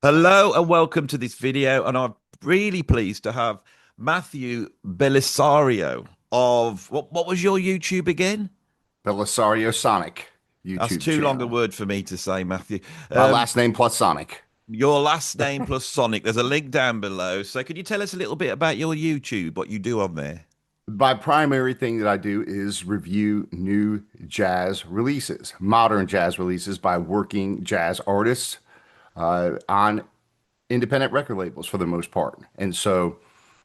Hello and welcome to this video, and I'm really pleased to have Matthew Belisario of what was your YouTube again? Belisario Sonic That's YouTube too long a channel. word for me to say, Matthew. My Um, last name plus Sonic. your last name plus Sonic. There's a link down below. So could you tell us a little bit about your YouTube, what you do on there? My primary thing that I do is review new jazz releases, modern jazz releases by working jazz artists on independent record labels for the most part. And so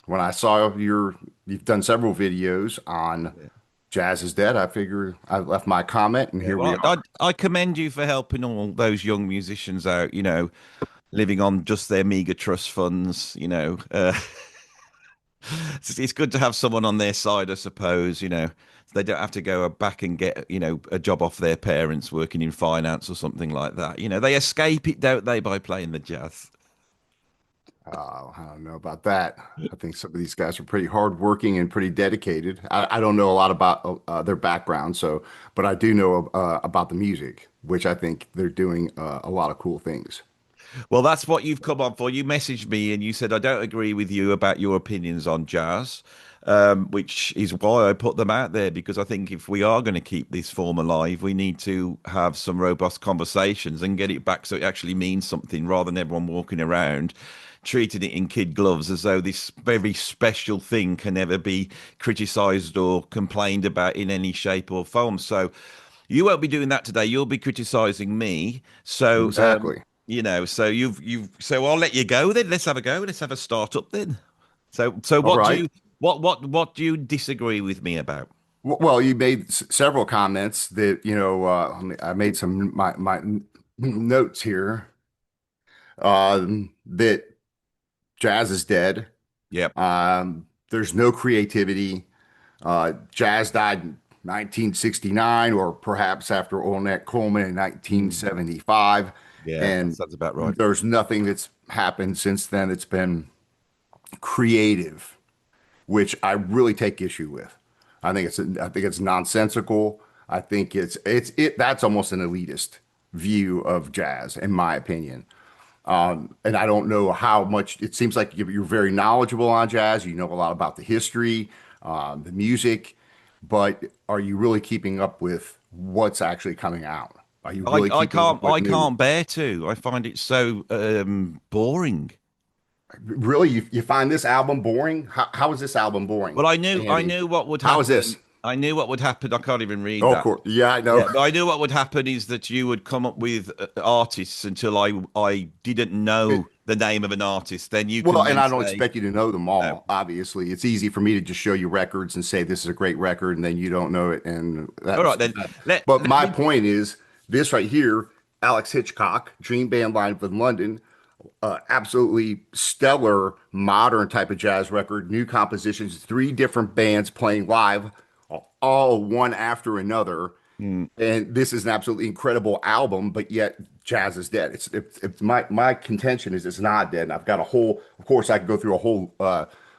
when I saw you've done several videos on Yeah. Jazz is Dead, I figured I left my comment and Yeah, here we well, are. I commend you for helping all those young musicians out, living on just their meager trust funds. It's good to have someone on their side, I suppose, so they don't have to go back and get, a job off their parents working in finance or something like that. They escape it, don't they, by playing the jazz. I don't know about that. I think some of these guys are pretty hardworking and pretty dedicated. I don't know a lot about their background, but I do know about the music, which I think they're doing a lot of cool things. Well, that's what you've come on for. You messaged me and you said, I don't agree with you about your opinions on jazz, which is why I put them out there, because I think if we are going to keep this form alive, we need to have some robust conversations and get it back so it actually means something rather than everyone walking around treating it in kid gloves as though this very special thing can never be criticized or complained about in any shape or form. So you won't be doing that today. You'll be criticizing me. So Exactly. so I'll let you go then. Let's have a go. Let's have a start up then. So All what do right. you what do you disagree with me about? Well, you made several comments that, I made some my notes here that jazz is dead. Yep. There's no creativity. Jazz died in 1969, or perhaps after Ornette Coleman in Mm. 1975. Yeah, that And sounds about right. there's nothing that's happened since then that's been creative, which I really take issue with. I think it's nonsensical. I think that's almost an elitist view of jazz, in my opinion. And I don't know how much it seems like you're very knowledgeable on jazz. You know a lot about the history, the music, but are you really keeping up with what's actually coming out? Are you I really I keeping up can't with I new? can't bear to. I find it so boring. Really, you find this album boring? How is this album boring, Well, I Andy? knew what would How is this? happen. I knew what would happen. I can't even read Oh, of that. course. Yeah, I know. Yeah, but I knew what would happen is that you would come up with artists until I didn't know the name of an artist. Then you Well, can and then I don't say, expect you to know them no. all, obviously. It's easy for me to just show you records and say this is a great record, and then you don't know it. And All that's right, then that. let But let my me. point is this right here, Alex Hitchcock, Dream Band Live in London, absolutely stellar modern type of jazz record, new compositions, three different bands playing live, all one after another. Hmm. And this is an absolutely incredible album, but yet jazz is dead. It's my contention is it's not dead. And I've got a whole, of course, I could go through a whole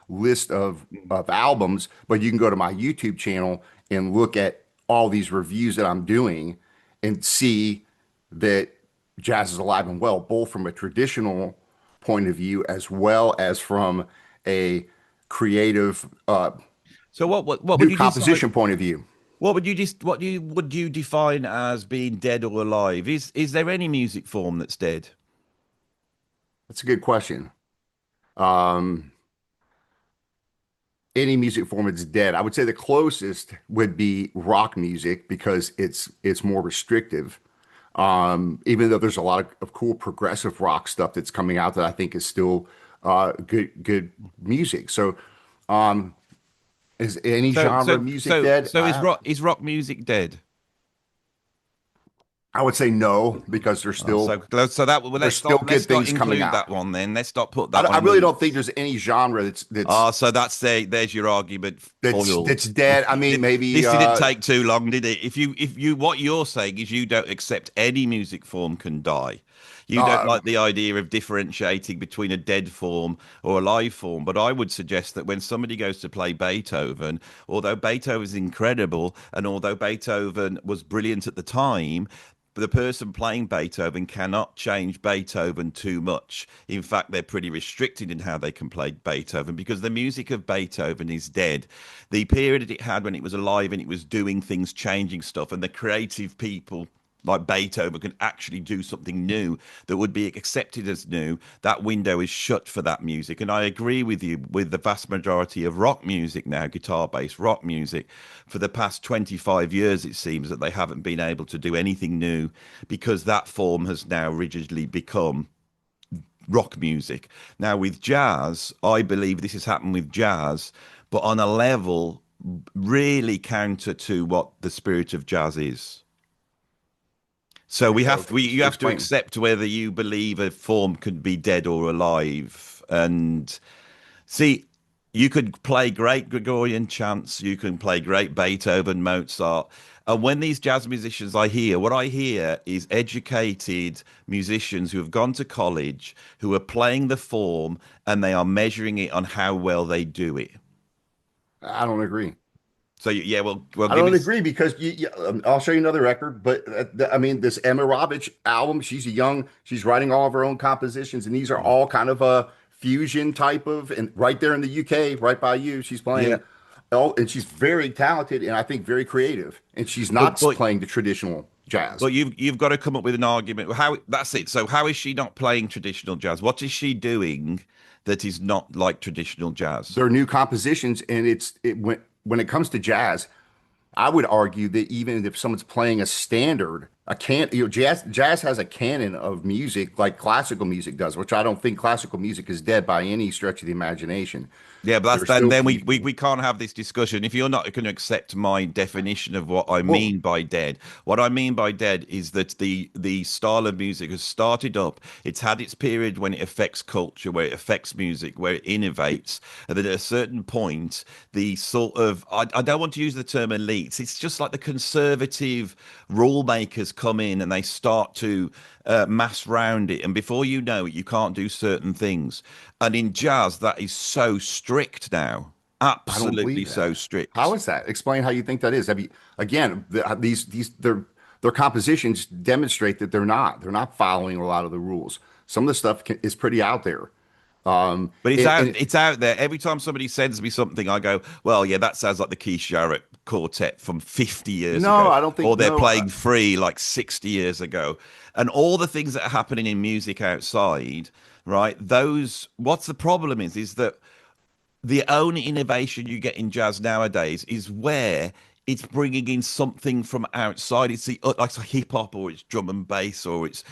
list of albums, but you can go to my YouTube channel and look at all these reviews that I'm doing and see that jazz is alive and well, both from a traditional point of view as well as from a creative So what would new you decide? composition point of view. What would you define as being dead or alive? Is there any music form that's dead? That's a good question. Um, any music form is dead. I would say the closest would be rock music because it's more restrictive. Even though there's a lot of cool progressive rock stuff that's coming out that I think is still good music. So, um, is any So genre of so music so dead? so is rock music dead? I would say no because Oh, so that well, there's still let's good not things coming include out. that one then. Let's not put that one I in the really don't think mix. there's any genre So there's your argument that's foiled. dead. I mean, maybe This didn't take too long, did it? If you what you're saying is you don't accept any music form can die. You don't uh, like the idea of differentiating between a dead form or a live form. But I would suggest that when somebody goes to play Beethoven, although Beethoven is incredible and although Beethoven was brilliant at the time, the person playing Beethoven cannot change Beethoven too much. In fact, they're pretty restricted in how they can play Beethoven because the music of Beethoven is dead. The period that it had when it was alive and it was doing things, changing stuff, and the creative people like Beethoven can actually do something new that would be accepted as new, that window is shut for that music. And I agree with you with the vast majority of rock music now, guitar-based rock music, for the past 25 years, it seems that they haven't been able to do anything new because that form has now rigidly become rock music. Now, with jazz, I believe this has happened with jazz, but on a level really counter to what the spirit of jazz is. So Okay, you have to explain. accept whether you believe a form could be dead or alive. And see, you could play great Gregorian chants, you can play great Beethoven, Mozart. And when these jazz musicians what I hear is educated musicians who have gone to college, who are playing the form, and they are measuring it on how well they do it. I don't agree. So yeah, well, I give me. don't agree because I'll show you another record. But I mean, this Emma Roberts album, she's writing all of her own compositions, and these are all kind of a fusion type of, and right there in the UK, right by you, she's Yeah, playing. Oh, and she's very talented and I think very creative. And she's but not but playing the traditional jazz. But you've got to come up with an argument. How that's it. So how is she not playing traditional jazz? What is she doing that is not like traditional jazz? They're new compositions, and when it comes to jazz, I would argue that even if someone's playing a standard, jazz has a canon of music like classical music does, which I don't think classical music is dead by any stretch of the imagination. Yeah, but that's There's then still then people. we can't have this discussion if you're not going to accept my definition of what I Well, mean by dead. What I mean by dead is that the style of music has started up. It's had its period when it affects culture, where it affects music, where it innovates, and then at a certain point, the sort of I don't want to use the term elites. It's just like the conservative rule makers come in and they start to mass round it, and before you know it, you can't do certain things. And in jazz, that is so strict now, I don't absolutely believe so that. How strict. is that? Explain how you think that is. Have you again? These their compositions demonstrate that they're not following a lot of the rules. Some of the stuff is pretty out there. But And it's out there. Every time somebody sends me something, I go, "Well, yeah, that sounds like the Keith Jarrett Quartet from 50 years no, ago, I don't or think they're no. playing free like 60 years ago." And all the things that are happening in music outside, right? Those, what's the problem is that the only innovation you get in jazz nowadays is where it's bringing in something from outside. It's the like hip hop, or it's drum and bass, or it's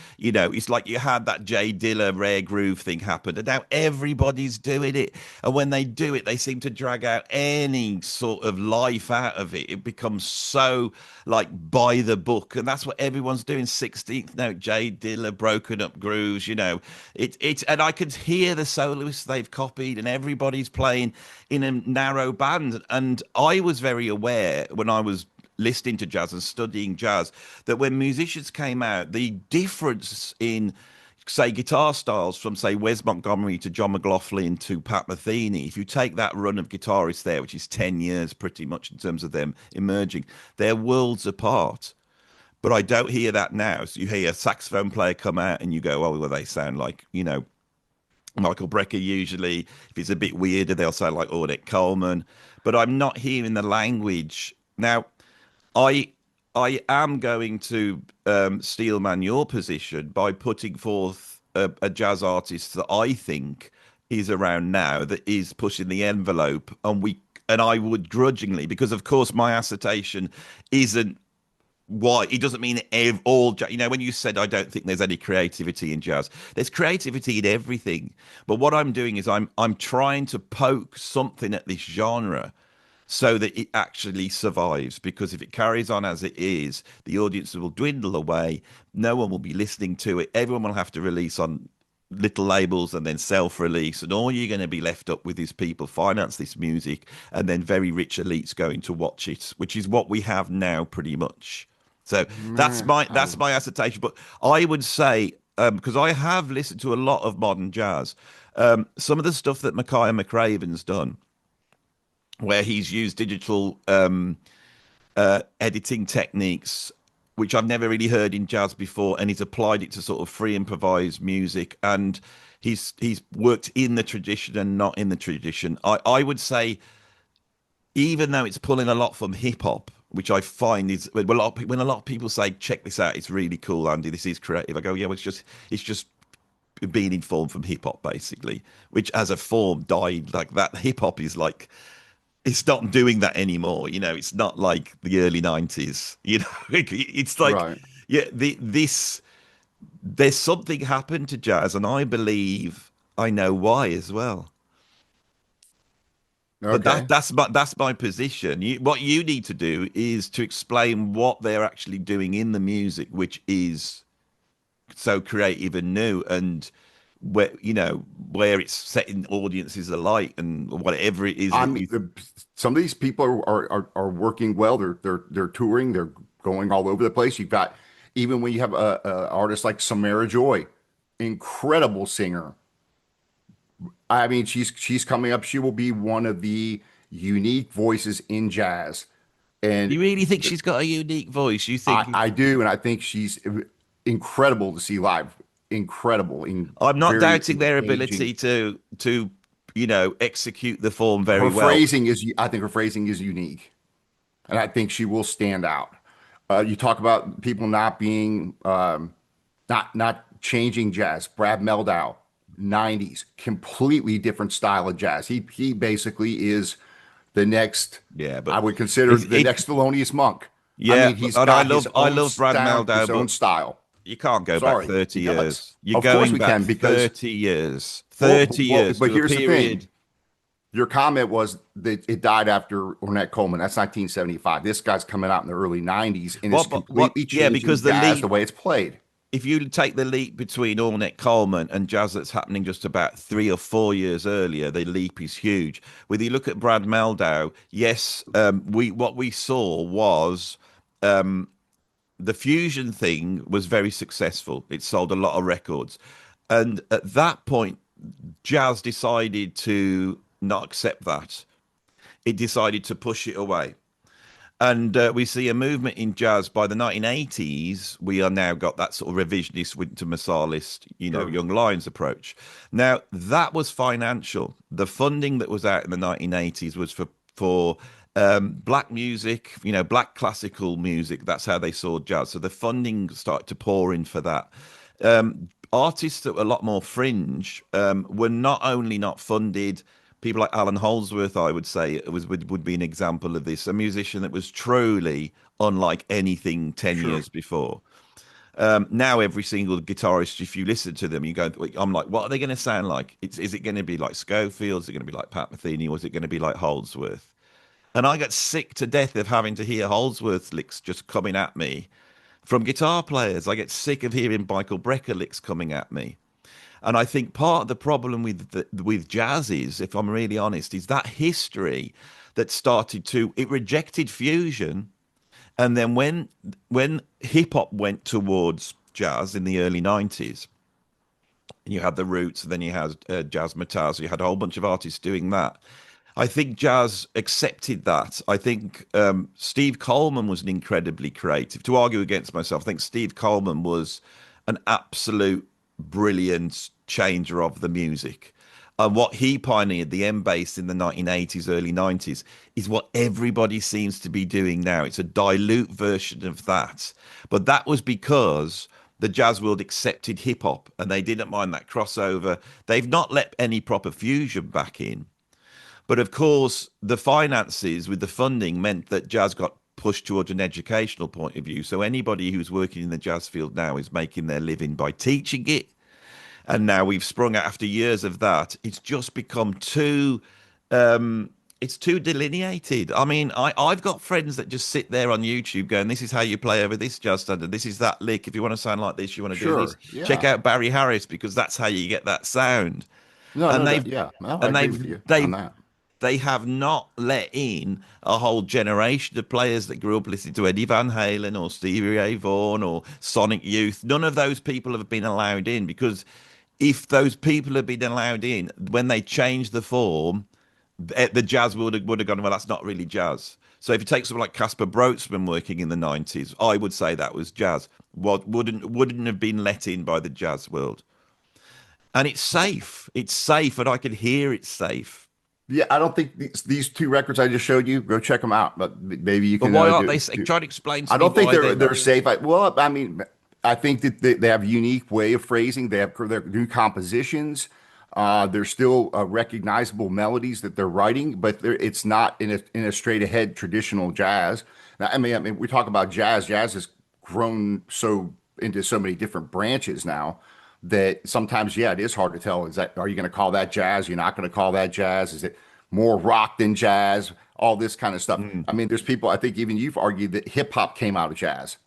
like you had that Jay Dilla rare groove thing happen, and now everybody's doing it. And when they do it, they seem to drag out any sort of life out of it. It becomes so like by the book, and that's what everyone's doing. 16th note, Jay Dilla, broken up grooves. And I could hear the soloists they've copied, and everybody's playing in a narrow band. And I was very aware when I was listening to jazz and studying jazz that when musicians came out, the difference in say guitar styles from say Wes Montgomery to John McLaughlin to Pat Metheny, if you take that run of guitarists there, which is 10 years pretty much in terms of them emerging, they're worlds apart. But I don't hear that now. So you hear a saxophone player come out and you go, oh, well, they sound like, Michael Brecker usually. If it's a bit weirder, they'll sound like Ornette Coleman. But I'm not hearing the language. Now, I I am going to steelman your position by putting forth a jazz artist that I think is around now that is pushing the envelope, and I would grudgingly, because of course my assertion isn't why it doesn't mean all when you said I don't think there's any creativity in jazz, there's creativity in everything, but what I'm doing is I'm trying to poke something at this genre so that it actually survives, because if it carries on as it is, the audience will dwindle away, no one will be listening to it, everyone will have to release on little labels and then self-release, and all you're going to be left up with is people finance this music and then very rich elites going to watch it, which is what we have now pretty much. So that's Man, my that's my assertion. But I would say, because I have listened to a lot of modern jazz, some of the stuff that Micaiah McRaven's done, where he's used digital editing techniques which I've never really heard in jazz before, and he's applied it to sort of free improvised music, and he's worked in the tradition and not in the tradition. I would say, even though it's pulling a lot from hip hop, which I find is when a lot of people say, "Check this out, it's really cool, Andy. This is creative." I go, "Yeah, well, it's just being informed from hip hop, basically, which as a form died. Like that, hip hop is like it's not doing that anymore. It's not like the early 90s. It's like, Right. yeah, this there's something happened to jazz, and I believe I know why as well. But Okay. that's my position. What you need to do is to explain what they're actually doing in the music, which is so creative and new, and where it's setting audiences alight and whatever it is I that mean, you. some of these people are working well. They're touring. They're going all over the place. You've got even when you have a artist like Samara Joy, incredible singer. I mean, she's coming up. She will be one of the unique voices in jazz, and You really think she's got a unique voice? You think? I do, and I think she's incredible to see live. Incredible, I'm not very doubting their engaging. ability to execute the form very Her well. phrasing is, I think her phrasing is unique, and I think she will stand out. You talk about people not being, not changing jazz. Brad Mehldau, 90s, completely different style of jazz. He basically is the next, Yeah, I but would consider it's the it. next Thelonious Monk. I Yeah, mean, he's and I got his love I own love Brad sound, his Meldau, own but style. you can't go back Sorry, 30 because years. You're of course going we back can, because 30 years, well, 30 well, years but to a here's the thing. period. Your comment was that it died after Ornette Coleman. That's 1975. This guy's coming out in the early 90s and is What? completely Yeah, changing because the jazz the leap. way it's played. If you take the leap between Ornette Coleman and jazz that's happening just about 3 or 4 years earlier, the leap is huge. Whether you look at Brad Meldau, yes, we what we saw was the fusion thing was very successful. It sold a lot of records, and at that point, jazz decided to not accept that. It decided to push it away. And we see a movement in jazz by the 1980s. We are now got that sort of revisionist, Winter Marsalis, Sure. Young Lions approach. Now that was financial. The funding that was out in the 1980s was for black music, black classical music. That's how they saw jazz. So the funding started to pour in for that. Artists that were a lot more fringe were not only not funded. People like Alan Holdsworth, I would say, would be an example of this. A musician that was truly unlike anything 10 Sure. years before. Now every single guitarist, if you listen to them, you go, I'm like, what are they going to sound like? Is it going to be like Schofield? Is it going to be like Pat Metheny? Or is it going to be like Holdsworth? And I got sick to death of having to hear Holdsworth licks just coming at me from guitar players. I get sick of hearing Michael Brecker licks coming at me. And I think part of the problem with jazz is, if I'm really honest, is that history that started to it rejected fusion, and then when hip hop went towards jazz in the early 90s, and you had the Roots, and then you had Jazz Mataz, you had a whole bunch of artists doing that. I think jazz accepted that. I think Steve Coleman was an incredibly creative. To argue against myself, I think Steve Coleman was an absolute brilliant changer of the music. And what he pioneered, the M bass in the 1980s, early 90s, is what everybody seems to be doing now. It's a dilute version of that. But that was because the jazz world accepted hip hop and they didn't mind that crossover. They've not let any proper fusion back in. But of course, the finances with the funding meant that jazz got pushed towards an educational point of view. So anybody who's working in the jazz field now is making their living by teaching it. And now we've sprung out after years of that. It's just become too it's too delineated. I mean, I've got friends that just sit there on YouTube going, this is how you play over this jazz standard. This is that lick. If you want to sound like this, you want to do this. Sure. Check Yeah. out Barry Harris because that's how you get that sound. No, And no, they've yeah. No, I and agree with you on they've that. they have not let in a whole generation of players that grew up listening to Eddie Van Halen or Stevie Ray Vaughan or Sonic Youth. None of those people have been allowed in because if those people had been allowed in when they changed the form, the jazz would have gone, well, that's not really jazz. So if you take someone like Caspar Brautzmann working in the 90s, I would say that was jazz. What wouldn't have been let in by the jazz world. And it's safe. It's safe, and I can hear it's safe. Yeah, I don't think these two records I just showed you, go check them out. But maybe you But can why aren't do, they? do. Try to explain to I me don't think why they're they're not. safe. Well, I mean, I think that they have a unique way of phrasing. They have their new compositions. There's still recognizable melodies that they're writing, but it's not in a straight ahead traditional jazz. Now, I mean, we talk about jazz. Jazz has grown so into so many different branches now that sometimes, yeah, it is hard to tell. Is that, are you going to call that jazz? You're not going to call that jazz? Is it more rock than jazz? All this kind of stuff. Mm. I mean, there's people, I think even you've argued that hip hop came out of jazz.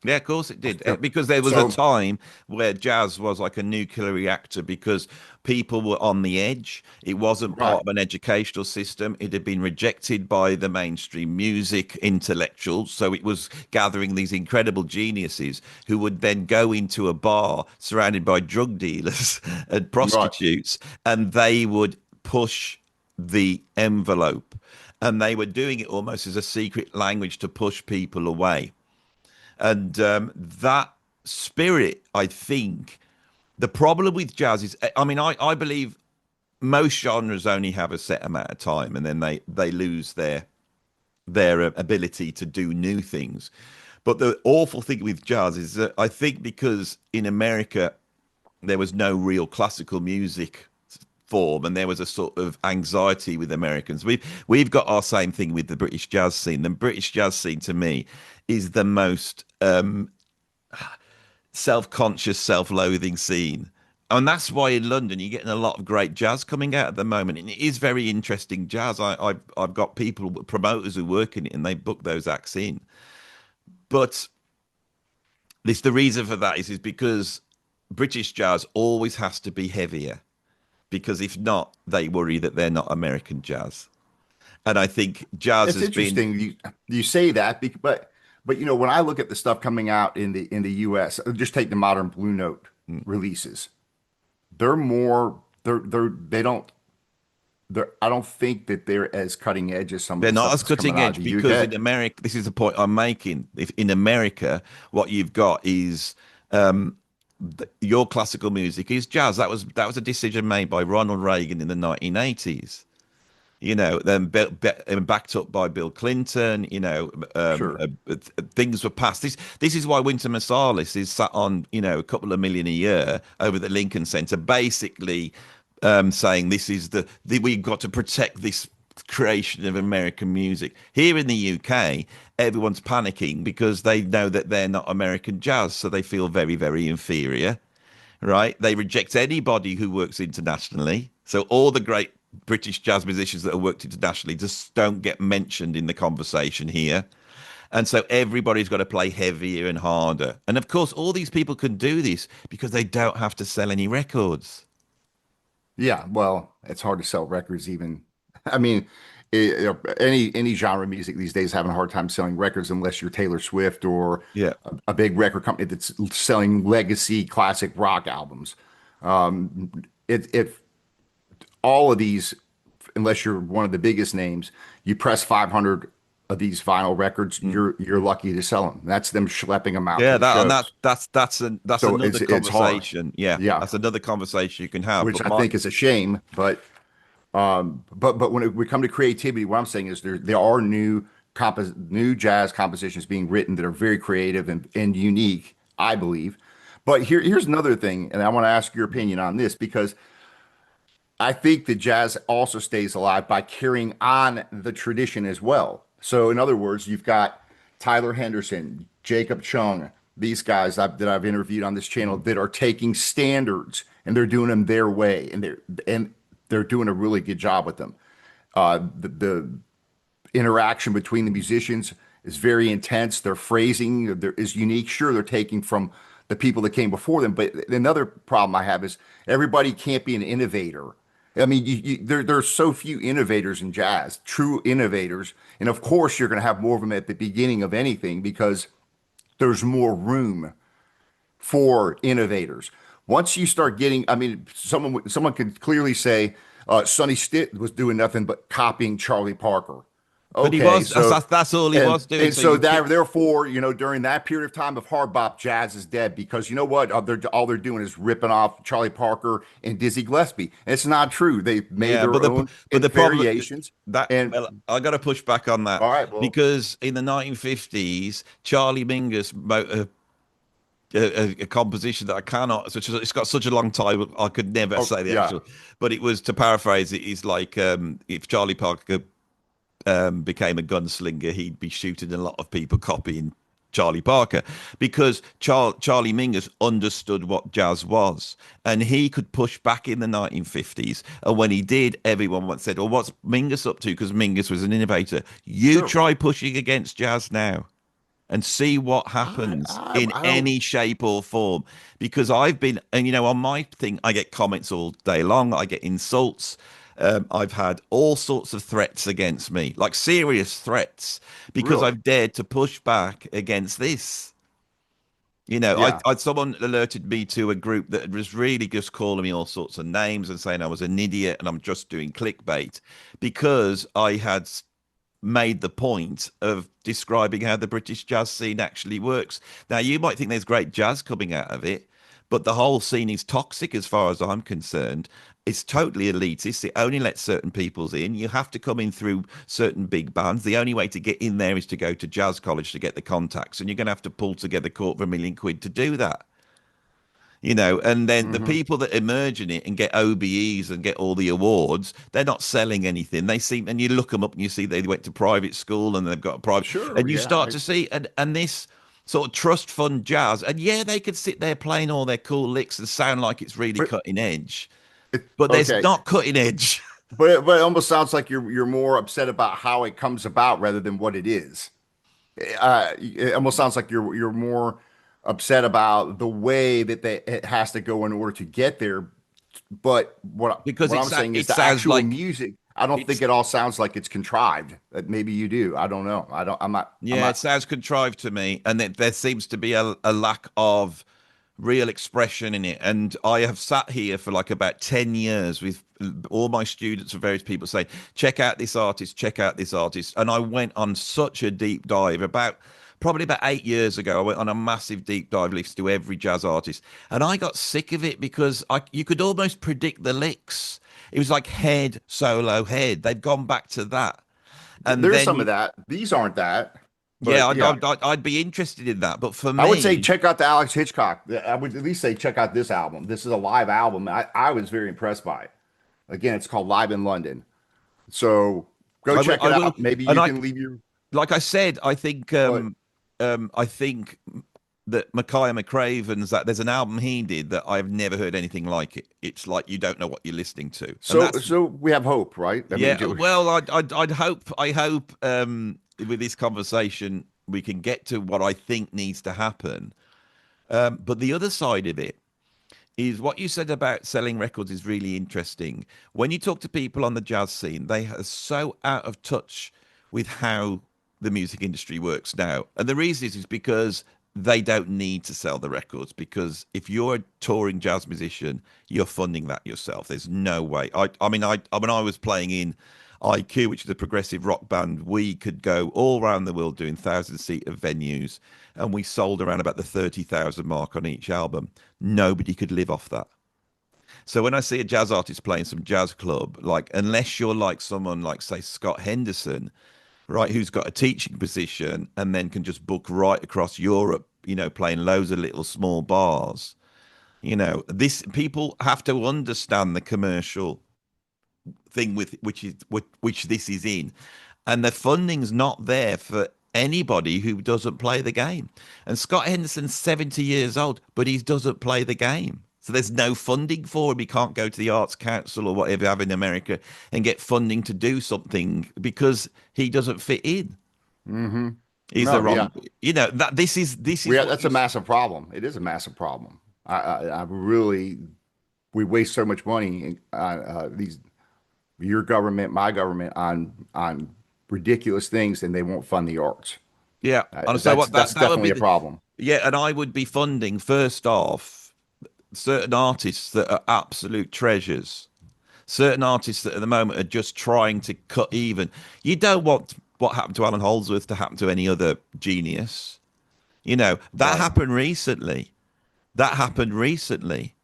Yeah, of course it did. So, Because there was a so time where jazz was like a nuclear reactor because people were on the edge. It wasn't part right, of an educational system. It had been rejected by the mainstream music intellectuals. So it was gathering these incredible geniuses who would then go into a bar surrounded by drug dealers and right. prostitutes, and they would push the envelope. And they were doing it almost as a secret language to push people away. And that spirit, I think, the problem with jazz is, I mean, I believe most genres only have a set amount of time, and then they lose their ability to do new things. But the awful thing with jazz is that I think because in America there was no real classical music form, and there was a sort of anxiety with Americans. We've got our same thing with the British jazz scene. The British jazz scene to me is the most self-conscious, self-loathing scene. And that's why in London you're getting a lot of great jazz coming out at the moment. And it is very interesting jazz. I've got people, promoters who work in it, and they book those acts in. But the reason for that is because British jazz always has to be heavier, because if not, they worry that they're not American jazz. And I think jazz It's has been, interesting you say that, but you know when I look at the stuff coming out in the U.S., just take the modern Blue Note releases. They're more they don't they're I don't think that they're as cutting edge as some of they're the not stuff as that's coming cutting out of edge the because UK. in America, this is the point I'm making. If in America, what you've got is your classical music is jazz. That was a decision made by Ronald Reagan in the 1980s. Then backed up by Bill Clinton. Sure. Things were passed. This is why Winter Marsalis is sat on a couple of million a year over the Lincoln Center, basically saying this is we've got to protect this creation of American music. Here in the UK, everyone's panicking because they know that they're not American jazz, so they feel very, very inferior, right? They reject anybody who works internationally. So all the great British jazz musicians that have worked internationally just don't get mentioned in the conversation here. And so everybody's got to play heavier and harder. And of course, all these people can do this because they don't have to sell any records. Yeah, well, it's hard to sell records even. I mean, any genre of music these days having a hard time selling records unless you're Taylor Swift or Yeah. a big record company that's selling legacy classic rock albums. If all of these, unless you're one of the biggest names, you press 500 of these vinyl records, Mm. you're lucky to sell them. That's them schlepping them out to Yeah, the that and that shows. that's So another it's hard. conversation. Yeah, Yeah, that's another conversation you can have. which But I my think is a shame. But when we come to creativity, what I'm saying is there are new jazz compositions being written that are very creative and unique, I believe. But here's another thing, and I want to ask your opinion on this because I think that jazz also stays alive by carrying on the tradition as well. So, in other words, you've got Tyler Henderson, Jacob Chung, these guys that I've interviewed on this channel that are taking standards and they're doing them their way, and they're doing a really good job with them. The interaction between the musicians is very intense. Their phrasing is unique. Sure, they're taking from the people that came before them, but another problem I have is everybody can't be an innovator. I mean, there are so few innovators in jazz, true innovators, and of course you're going to have more of them at the beginning of anything because there's more room for innovators. Once you start getting, I mean, someone could clearly say Sonny Stitt was doing nothing but copying Charlie Parker. But he Okay, was so that's all he was doing. and So so you that pick therefore, during that period of time of hard bop, jazz is dead because you know what? All they're doing is ripping off Charlie Parker and Dizzy Gillespie. It's not true. They made yeah, their own but the and problem variations. that And well, I got to push back on that all right, well, because in the 1950s, Charlie Mingus wrote a composition that I cannot. It's got such a long title, I could never oh say the yeah, actual. But it was, to paraphrase it, is like if Charlie Parker became a gunslinger, he'd be shooting a lot of people copying Charlie Parker because Charlie Mingus understood what jazz was and he could push back in the 1950s. And when he did, everyone once said, well, what's Mingus up to? Because Mingus was an innovator. You sure. try pushing against jazz now and see what happens in I don't. any shape or form. Because I've been, and on my thing, I get comments all day long, I get insults. I've had all sorts of threats against me, like serious threats, because Really? I've dared to push back against this. Yeah. Someone alerted me to a group that was really just calling me all sorts of names and saying I was an idiot and I'm just doing clickbait because I had made the point of describing how the British jazz scene actually works. Now, you might think there's great jazz coming out of it, but the whole scene is toxic as far as I'm concerned. It's totally elitist. It only lets certain peoples in. You have to come in through certain big bands. The only way to get in there is to go to jazz college to get the contacts, and you're going to have to pull together £250,000 to do that. And then the Hmm. people that emerge in it and get OBEs and get all the awards, they're not selling anything. They seem, and you look them up and you see they went to private school and they've got a private, Sure. and you Yeah. start to see, and this sort of trust fund jazz, and yeah, they could sit there playing all their cool licks and sound like it's really But cutting edge, but there's okay. not cutting edge. But it almost sounds like you're more upset about how it comes about rather than what it is. It almost sounds like you're more upset about the way that it has to go in order to get there. But Because what I'm saying is it the sounds actual like music. I don't think it's it all sounds like it's contrived. Maybe you do. I don't know. I don't. I'm not. I'm Yeah, it not. sounds contrived to me, and there seems to be a lack of real expression in it. And I have sat here for like about 10 years with all my students and various people saying, check out this artist, check out this artist. And I went on such a deep dive probably about 8 years ago. I went on a massive deep dive list to every jazz artist, and I got sick of it because you could almost predict the licks. It was like head, solo, head. They've gone back to that. And There's then some of that. These aren't that. yeah, But yeah, I'd be interested in that. But for I would say me, check out the Alex Hitchcock. I would at least say check out this album. This is a live album. I was very impressed by it. Again, it's called Live in London. So go check I it will, out. Maybe and you can leave your. like I said, But I think that Micaiah McCraven's that there's an album he did that I've never heard anything like it. It's like you don't know what you're listening to, and so that's so we have hope, right? I mean, yeah. Well, I hope with this conversation we can get to what I think needs to happen. But the other side of it is what you said about selling records is really interesting. When you talk to people on the jazz scene, they are so out of touch with how the music industry works now. And the reason is because they don't need to sell the records because if you're a touring jazz musician, you're funding that yourself. There's no way. When I was playing in IQ, which is a progressive rock band, we could go all around the world doing 1,000-seat venues, and we sold around about the 30,000 mark on each album. Nobody could live off that. So when I see a jazz artist playing some jazz club, like unless you're like someone like say Scott Henderson, right, who's got a teaching position and then can just book right across Europe, playing loads of little small bars. This people have to understand the commercial thing with which this is in, and the funding's not there for anybody who doesn't play the game. And Scott Henderson's 70 years old, but he doesn't play the game. So there's no funding for him. He can't go to the Arts Council or whatever you have in America and get funding to do something because he doesn't fit in. hmm He's the no, yeah, wrong, that this we is what that's a you massive problem. It is a massive problem. I really we waste so much money on these your government, my government on ridiculous things, and they won't fund the arts. yeah. And so That's what that's that would definitely be a problem. yeah, and I would be funding first off certain artists that are absolute treasures, certain artists that at the moment are just trying to cut even. You don't want what happened to Alan Holdsworth to happen to any other genius. You know, that Right. happened recently. That happened recently.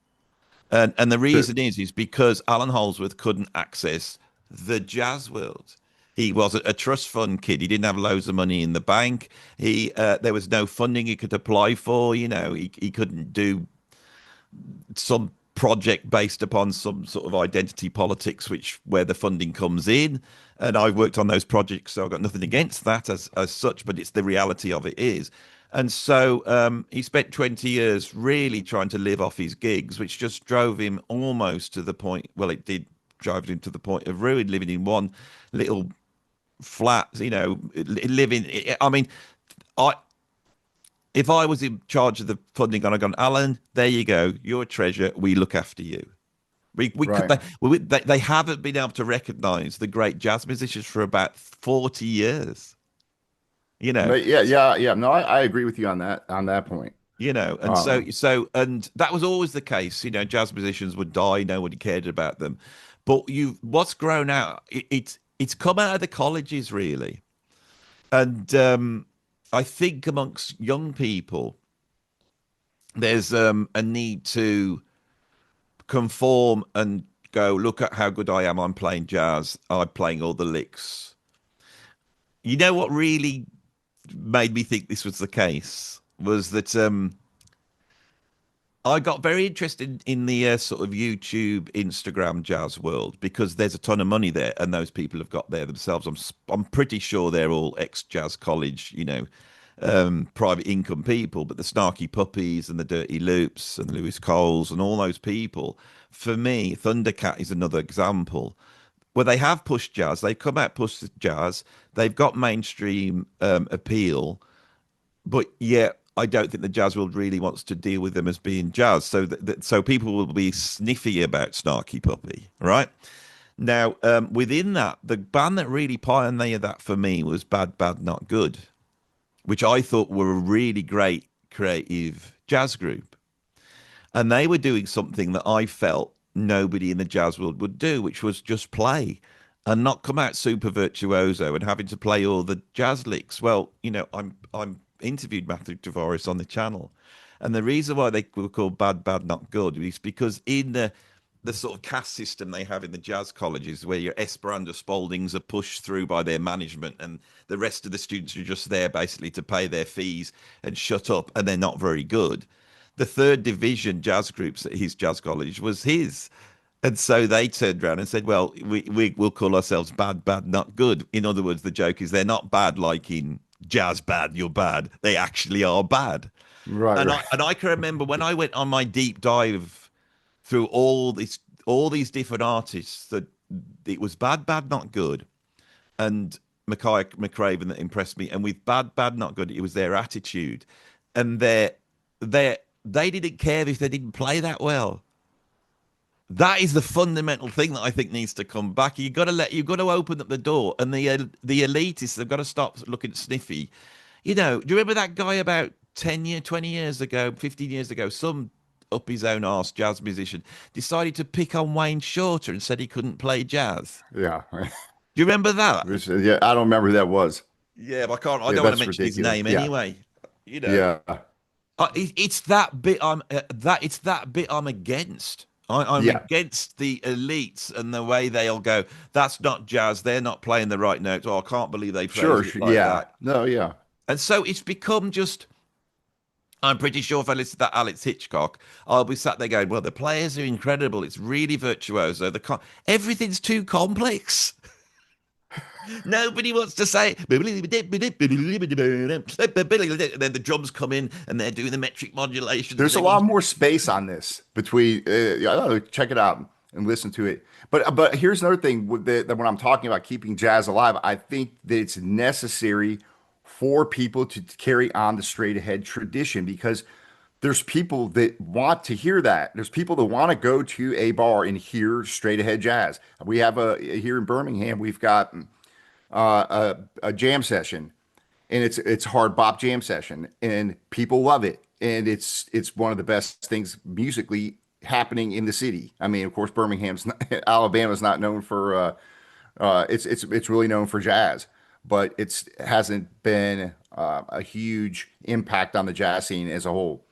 And the The, reason is because Alan Holdsworth couldn't access the jazz world. He was a trust fund kid. He didn't have loads of money in the bank. There was no funding he could apply for. You know, he couldn't do some project based upon some sort of identity politics, which where the funding comes in. And I've worked on those projects, so I've got nothing against that as such, but it's the reality of it is. And so he spent 20 years really trying to live off his gigs, which just drove him almost to the point, well, it did drive him to the point of ruin, living in one little flat, you know, living. I mean, I if I was in charge of the funding and I gone, Alan, there you go, you're a treasure. We look after you. We could right. they haven't been able to recognise the great jazz musicians for about 40 years. You know, But yeah. No, I agree with you on that point. and so Um, and that was always the case. You know, jazz musicians would die, nobody cared about them. But you, what's grown out? It's come out of the colleges really, and I think amongst young people, there's a need to conform and go, look at how good I am. I'm playing jazz. I'm playing all the licks. You know what really made me think this was the case was that I got very interested in the sort of YouTube, Instagram jazz world because there's a ton of money there, and those people have got there themselves. I'm pretty sure they're all ex-jazz college, private income people. But the Snarky Puppies and the Dirty Loops and the Lewis Coles and all those people, for me, Thundercat is another example where they have pushed jazz. They've come out pushed jazz. They've got mainstream appeal, but yet I don't think the jazz world really wants to deal with them as being jazz. So people will be sniffy about Snarky Puppy, right? Now, within that, the band that really pioneered that for me was Bad Bad Not Good, which I thought were a really great creative jazz group. And they were doing something that I felt nobody in the jazz world would do, which was just play and not come out super virtuoso and having to play all the jazz licks. Well, I'm interviewed Matthew Tavares on the channel, and the reason why they were called Bad Bad Not Good is because in the sort of caste system they have in the jazz colleges, where your Esperanto Spaldings are pushed through by their management, and the rest of the students are just there basically to pay their fees and shut up, and they're not very good. The third division jazz groups at his jazz college was his. And so they turned around and said, well, we will call ourselves Bad, Bad, Not Good. In other words, the joke is they're not bad like in jazz bad, you're bad. They actually are bad. right, And right. I can remember when I went on my deep dive through all these different artists that it was Bad, Bad, Not Good and Mackay McCraven that impressed me. And with Bad, Bad, Not Good, it was their attitude. And their they didn't care if they didn't play that well. That is the fundamental thing that I think needs to come back. You've got to open up the door, and the elitists have got to stop looking sniffy. You know, do you remember that guy about 20 years ago, 15 years ago? Some up his own arse jazz musician decided to pick on Wayne Shorter and said he couldn't play jazz. Yeah. Do you remember that? Yeah, I don't remember who that was. Yeah, but I can't. I Yeah, don't want to that's mention his ridiculous. name Yeah. anyway. You know, Yeah. it's that bit it's that bit I'm against. I'm Yeah. against the elites and the way they'll go. That's not jazz. They're not playing the right notes. Oh, I can't believe they phrased Sure. it like Yeah. that. No, yeah. And so it's become just. I'm pretty sure if I listen to that Alex Hitchcock, I'll be sat there going, "Well, the players are incredible. It's really virtuoso. Everything's too complex." Nobody wants to say, and then the drums come in and they're doing the metric modulations and There's a lot everyone's. more space on this between, I don't know, check it out and listen to it. But here's another thing that when I'm talking about keeping jazz alive, I think that it's necessary for people to carry on the straight ahead tradition because there's people that want to hear that. There's people that want to go to a bar and hear straight ahead jazz. We have here in Birmingham, we've got a jam session, and it's hard bop jam session, and people love it, and it's one of the best things musically happening in the city. I mean, of course, Birmingham's not, Alabama's not known for it's really known for jazz, but it's hasn't been a huge impact on the jazz scene as a whole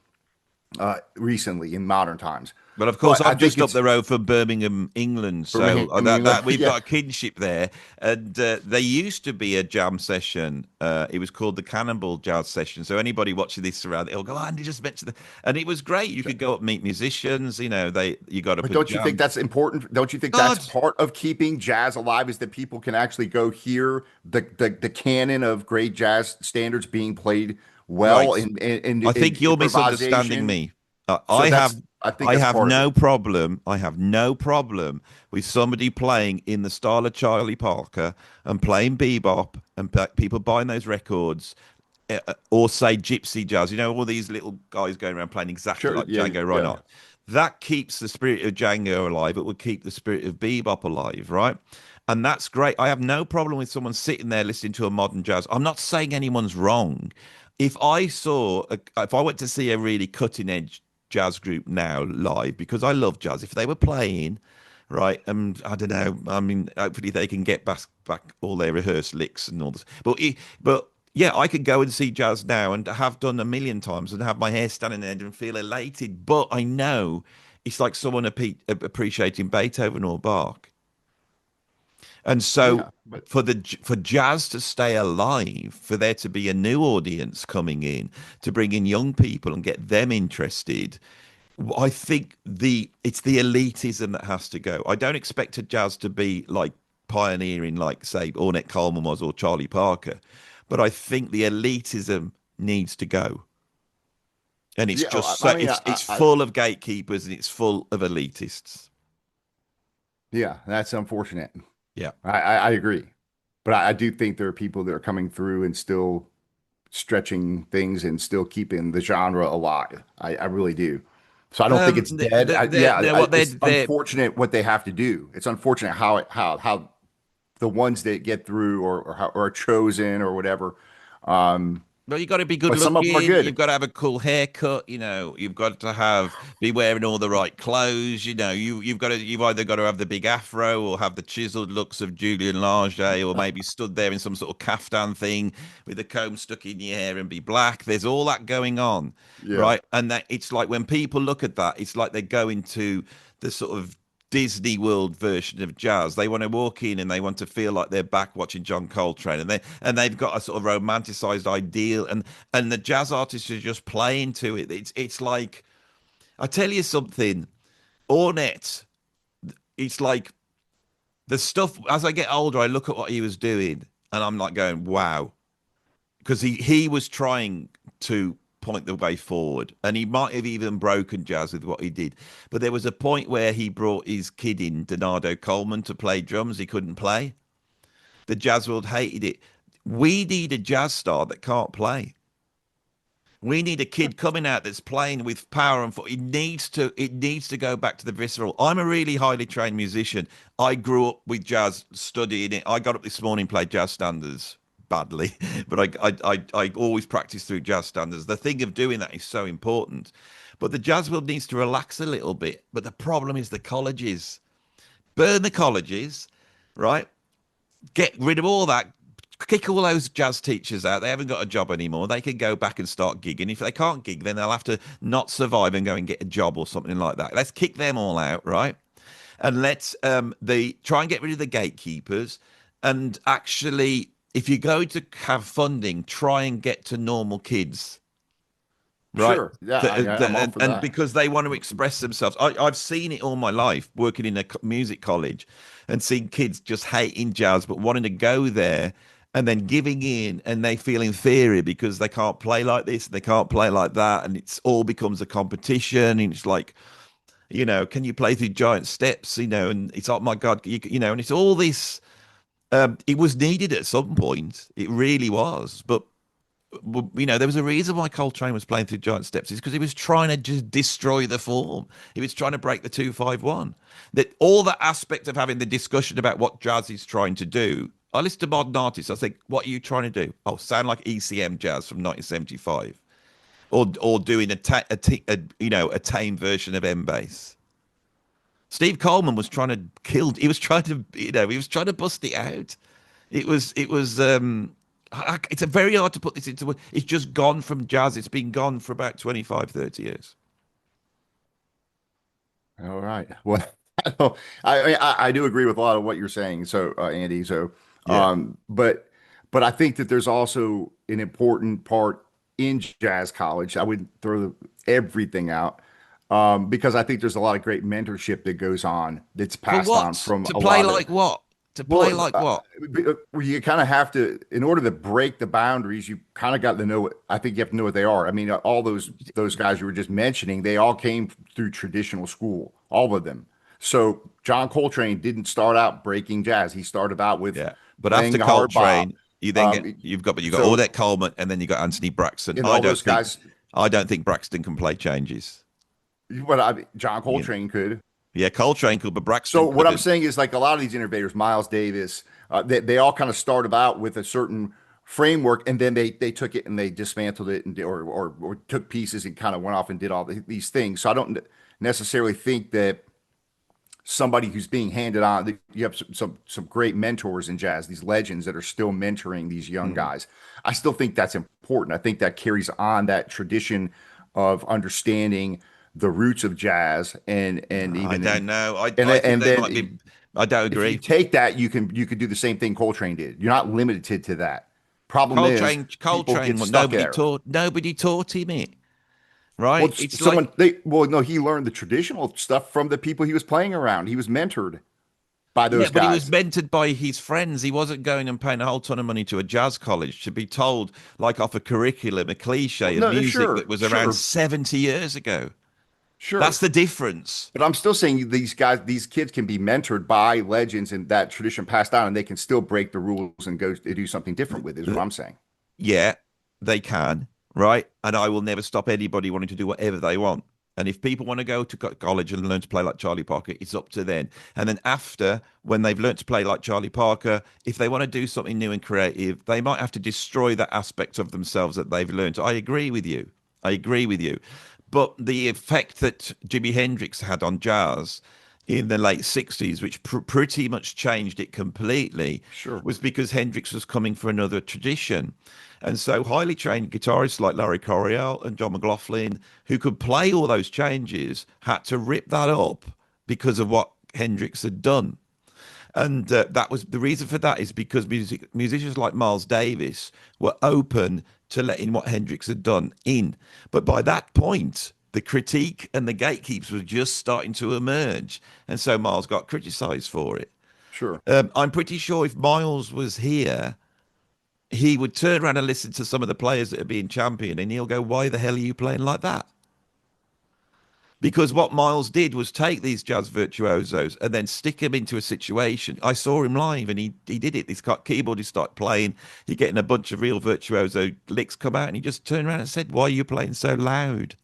recently in modern times. But of course, But I I'm think just up it's the road from Birmingham, England, so Birmingham, that England. we've Yeah, got a kinship there. And there used to be a jam session. It was called the Cannonball Jazz Session. So anybody watching this around, it'll go, "Oh, Andy just mentioned that," and it was great. You could go up meet musicians. You got up but and don't you think jam. that's important? Don't you think that's God, part of keeping jazz alive? Is that people can actually go hear the canon of great jazz standards being played well right. in I think you're misunderstanding improvisation? me. So I have I think I that's have part of it. no problem. I have no problem with somebody playing in the style of Charlie Parker and playing bebop and people buying those records, or say gypsy jazz. You know, all these little guys going around playing exactly Sure. like Yeah. Django Yeah. Reinhardt. That keeps the spirit of Django alive. It would keep the spirit of bebop alive, right? And that's great. I have no problem with someone sitting there listening to a modern jazz. I'm not saying anyone's wrong. If I went to see a really cutting edge jazz group now live, because I love jazz, if they were playing, right, and I don't know, I mean, hopefully they can get back all their rehearsed licks and all this. But yeah, I could go and see jazz now and have done a million times and have my hair standing there and feel elated. But I know it's like someone appreciating Beethoven or Bach. And so Yeah. But for jazz to stay alive, for there to be a new audience coming in, to bring in young people and get them interested, I think it's the elitism that has to go. I don't expect a jazz to be like pioneering, like say Ornette Coleman was or Charlie Parker, but I think the elitism needs to go. And it's yeah, just I so mean, it's full of gatekeepers and it's full of elitists. yeah, that's unfortunate. Yeah. I agree, but I do think there are people that are coming through and still stretching things and still keeping the genre alive. I really do. So I don't think it's dead. What It's they're unfortunate what they have to do. It's unfortunate how the ones that get through or are chosen or whatever. Um, Well, you got to be good but some of them are looking. good. You've got to have a cool haircut. You've got to be wearing all the right clothes. You've either got to have the big afro or have the chiseled looks of Julian Large, or maybe stood there in some sort of caftan thing with a comb stuck in your hair and be black. There's all that going on, Yeah, right? And that it's like when people look at that, it's like they're going to the sort of Disney World version of jazz. They want to walk in and they want to feel like they're back watching John Coltrane, and they've got a sort of romanticized ideal, and the jazz artists are just playing to it. It's like I tell you something, Ornette. It's like the stuff as I get older, I look at what he was doing, and I'm like going, wow, because he was trying to point the way forward, and he might have even broken jazz with what he did. But there was a point where he brought his kid in, Donato Coleman, to play drums. He couldn't play. The jazz world hated it. We need a jazz star that can't play. We need a kid coming out that's playing with power and foot. It needs to go back to the visceral. I'm a really highly trained musician. I grew up with jazz, studying it. I got up this morning, played jazz standards badly, but I always practice through jazz standards. The thing of doing that is so important. But the jazz world needs to relax a little bit. But the problem is the colleges. Burn the colleges, right? Get rid of all that. Kick all those jazz teachers out. They haven't got a job anymore. They can go back and start gigging. If they can't gig, then they'll have to not survive and go and get a job or something like that. Let's kick them all out, right? And let's the try and get rid of the gatekeepers. And actually, if you're going to have funding, try and get to normal kids, right? sure. Yeah, I'm all for And that. because they want to express themselves. I've seen it all my life working in a music college and seeing kids just hating jazz but wanting to go there and then giving in, and they feel inferior because they can't play like this and they can't play like that, and it's all becomes a competition, and it's like, can you play through giant steps, and it's, oh my god, and it's all this. It was needed at some point, it really was, but there was a reason why Coltrane was playing through giant steps. Is because he was trying to just destroy the form. He was trying to break the 2-5-1. That all that aspect of having the discussion about what jazz is trying to do. I listen to modern artists. I think, what are you trying to do? Oh, sound like ECM jazz from 1975, or doing a tame version of M bass. Steve Coleman was trying to kill. He was trying to bust it out. It's a very hard to put this into. It's just gone from jazz. It's been gone for about 25, 30 years. All right. Well, I do agree with a lot of what you're saying. So, Andy, so, Yeah. but I think that there's also an important part in jazz college. I wouldn't throw everything out, because I think there's a lot of great mentorship that goes on that's For passed on what? from To a play lot of, like what? To play well, like what? you kind of have to, in order to break the boundaries, you kind of got to know what, I think you have to know what they are. I mean, all those guys you were just mentioning, they all came through traditional school, all of them. So John Coltrane didn't start out breaking jazz. He started out with Yeah. But after playing hard bop. Coltrane, you then get Um, you've got so Audette Coleman, and then you got Anthony Braxton. and all those guys, I don't think Braxton can play changes. John You know. Coltrane could. Yeah, Coltrane could, but So Braxton what I'm couldn't. saying is like a lot of these innovators, Miles Davis, they all kind of started out with a certain framework, and then they took it and they dismantled it, and or took pieces and kind of went off and did all these things. So I don't necessarily think that somebody who's being handed on, you have some great mentors in jazz, these legends that are still mentoring these young Mhm. guys. I still think that's important. I think that carries on that tradition of understanding the roots of jazz, and I even don't in, know. I think and they might be. then I don't if you agree. take that, you could do the same thing Coltrane did. You're not limited to that. Problem is, people get stuck there. Nobody taught him it, Well, right? It's like, someone no, he learned the traditional stuff from the people he was playing around. He was mentored by yeah, those but he was guys. mentored by his friends. He wasn't going and paying a whole ton of money to a jazz college to be told, like, off a curriculum, a Well, cliche of no, music that sure, was around sure, 70 years ago. That's sure. the difference. But I'm still saying these guys, these kids can be mentored by legends and that tradition passed down, and they can still break the rules and go to do something different with it, is what I'm saying. Yeah, they can, right? And I will never stop anybody wanting to do whatever they want. And if people want to go to college and learn to play like Charlie Parker, it's up to them. And then after, when they've learned to play like Charlie Parker, if they want to do something new and creative, they might have to destroy that aspect of themselves that they've learned. I agree with you. I agree with you. But the effect that Jimi Hendrix had on jazz in the late 60s, which pretty much changed it completely, Sure. was because Hendrix was coming for another tradition. And so highly trained guitarists like Larry Coryell and John McLaughlin, who could play all those changes, had to rip that up because of what Hendrix had done. And that was the reason for that is because musicians like Miles Davis were open to letting what Hendrix had done in. But by that point, the critique and the gatekeepers were just starting to emerge. And so Miles got criticized for it. Sure. I'm pretty sure if Miles was here, he would turn around and listen to some of the players that are being championed and he'll go, why the hell are you playing like that? Because what Miles did was take these jazz virtuosos and then stick them into a situation. I saw him live and he did it. This keyboardist started playing. You're getting a bunch of real virtuoso licks come out and he just turned around and said, why are you playing so loud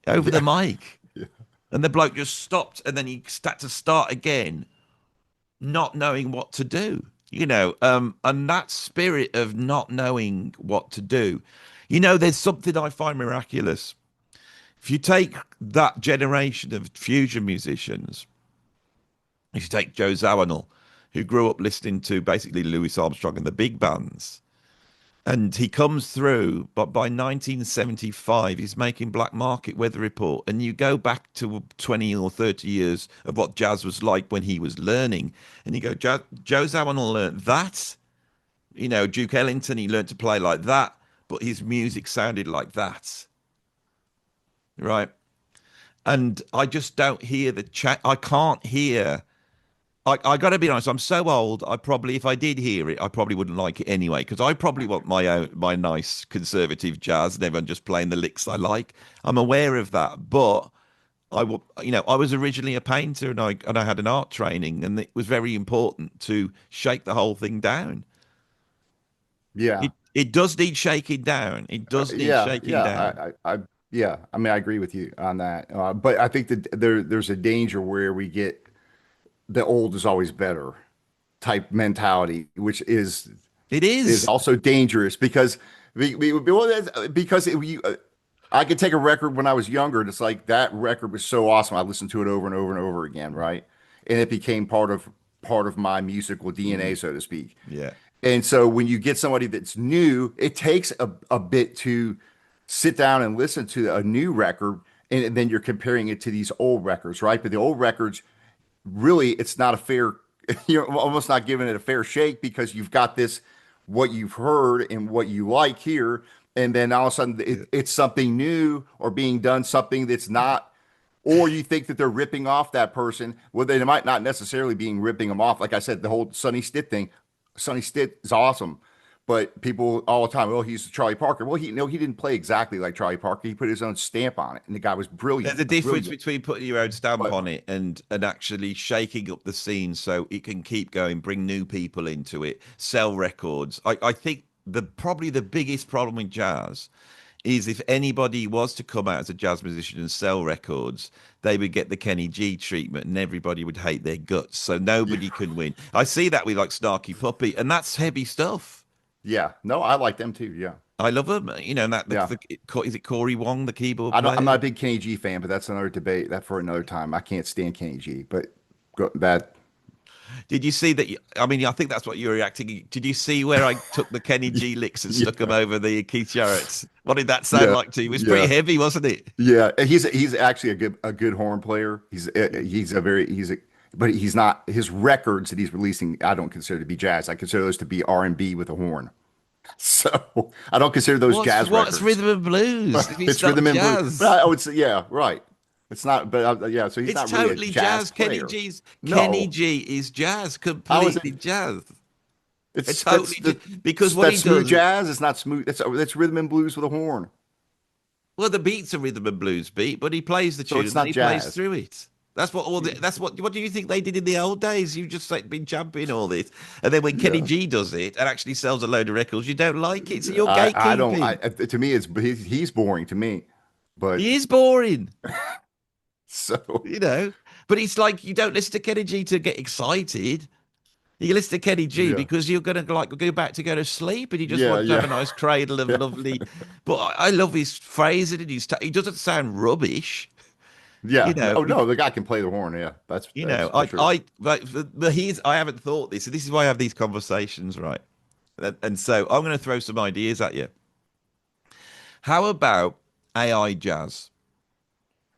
over the Yeah. mic? Yeah. And the bloke just stopped and then he had to start again, not knowing what to do, and that spirit of not knowing what to do. There's something I find miraculous. If you take that generation of fusion musicians, if you take Joe Zawinul, who grew up listening to basically Louis Armstrong and the big bands, and he comes through, but by 1975, he's making Black Market Weather Report. And you go back to 20 or 30 years of what jazz was like when he was learning. And you go, Joe Zawinul learned that. Duke Ellington, he learned to play like that, but his music sounded like that. Right. And I just don't hear the chat. I can't hear. I got to be honest. I'm so old. I probably, if I did hear it, I probably wouldn't like it anyway. Because I probably want my nice conservative jazz, and everyone just playing the licks I like. I'm aware of that, but I was originally a painter, and I had an art training, and it was very important to shake the whole thing down. Yeah. It does need shaking down. It does need Yeah, shaking yeah, down. yeah. I mean, I agree with you on that. But I think that there's a danger where we get the old is always better type mentality, which It is is. also dangerous because I could take a record when I was younger, and it's like that record was so awesome. I listened to it over and over and over again, right? And it became part of my musical DNA, Mm, so to speak. yeah. And so when you get somebody that's new, it takes a bit to sit down and listen to a new record, and then you're comparing it to these old records, right? But the old records, really, it's not a fair, you're almost not giving it a fair shake because you've got this, what you've heard and what you like here. And then all of a sudden it's something new or being done, something that's not, or you think that they're ripping off that person. Well, they might not necessarily being ripping them off. Like I said, the whole Sonny Stitt thing, Sonny Stitt is awesome. But people all the time, oh, he's Charlie Parker. Well, he no, he didn't play exactly like Charlie Parker. He put his own stamp on it, and the guy was There's brilliant, a difference brilliant. between putting your own stamp But on it and actually shaking up the scene so it can keep going, bring new people into it, sell records. I think probably the biggest problem with jazz is if anybody was to come out as a jazz musician and sell records, they would get the Kenny G treatment and everybody would hate their guts. So yeah, nobody can win. I see that with like Snarky Puppy, and that's heavy stuff. yeah, no, I like them too. Yeah, I love them. And yeah. is it Corey Wong, the keyboard I don't, I'm not player? a big Kenny G fan, but that's another debate. That for another time. I can't stand Kenny G, but that, Did you see that? I mean, I think that's what you were reacting. Did you see where I took the Kenny G licks and stuck them yeah, over the Keith Jarrett's? What did that sound yeah, like to you? It was pretty yeah. heavy, wasn't it? Yeah, he's actually a good horn player. He's a very he's a but he's not his records that he's releasing. I don't consider to be jazz. I consider those to be R&B with a horn. So I don't consider those jazz What's records. rhythm and blues if it's It's not rhythm and blues. But jazz? I would say yeah, right. It's not. But yeah, so he's It's not really a totally jazz jazz. player. Kenny No, G is jazz, how is it? completely jazz. It's It's totally because what he that's smooth does. jazz. It's not smooth. It's rhythm and blues with a horn. Well, the beat's a rhythm and blues beat, but he plays the So tune it's and then not he plays jazz. through it. That's what do you think they did in the old days? You've just like been championing all this. And then when Kenny Yeah. G does it and actually sells a load of records, you don't like it. So you're I don't I gatekeeping. to me he's boring to me. But He is boring, so you know. But it's like you don't listen to Kenny G to get excited. You listen to Kenny G yeah. because you're gonna like go to sleep and you just Yeah, want to have a yeah. nice cradle of Yeah. lovely. But I love his phrasing and he doesn't sound rubbish, you Yeah. know. Oh no, the guy can play the horn, yeah. That's for sure. But he's, I haven't thought this. So this is why I have these conversations, right? And so I'm going to throw some ideas at you. How about AI jazz,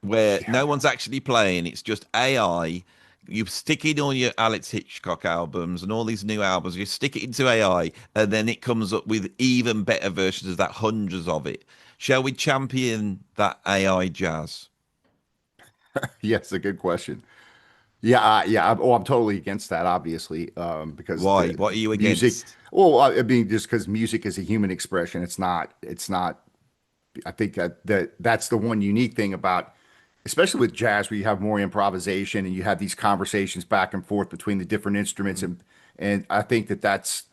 where Yeah. no one's actually playing? It's just AI. You stick in all your Alex Hitchcock albums and all these new albums. You stick it into AI, and then it comes up with even better versions of that, hundreds of it. Shall we champion that AI jazz? Yes, a good question. Yeah, I'm totally against that, obviously, because Why? the What are you music. against? Well, I mean, just because music is a human expression, it's not. It's not. I think that's the one unique thing about, especially with jazz, where you have more improvisation and you have these conversations back and forth between the different instruments, and I think that's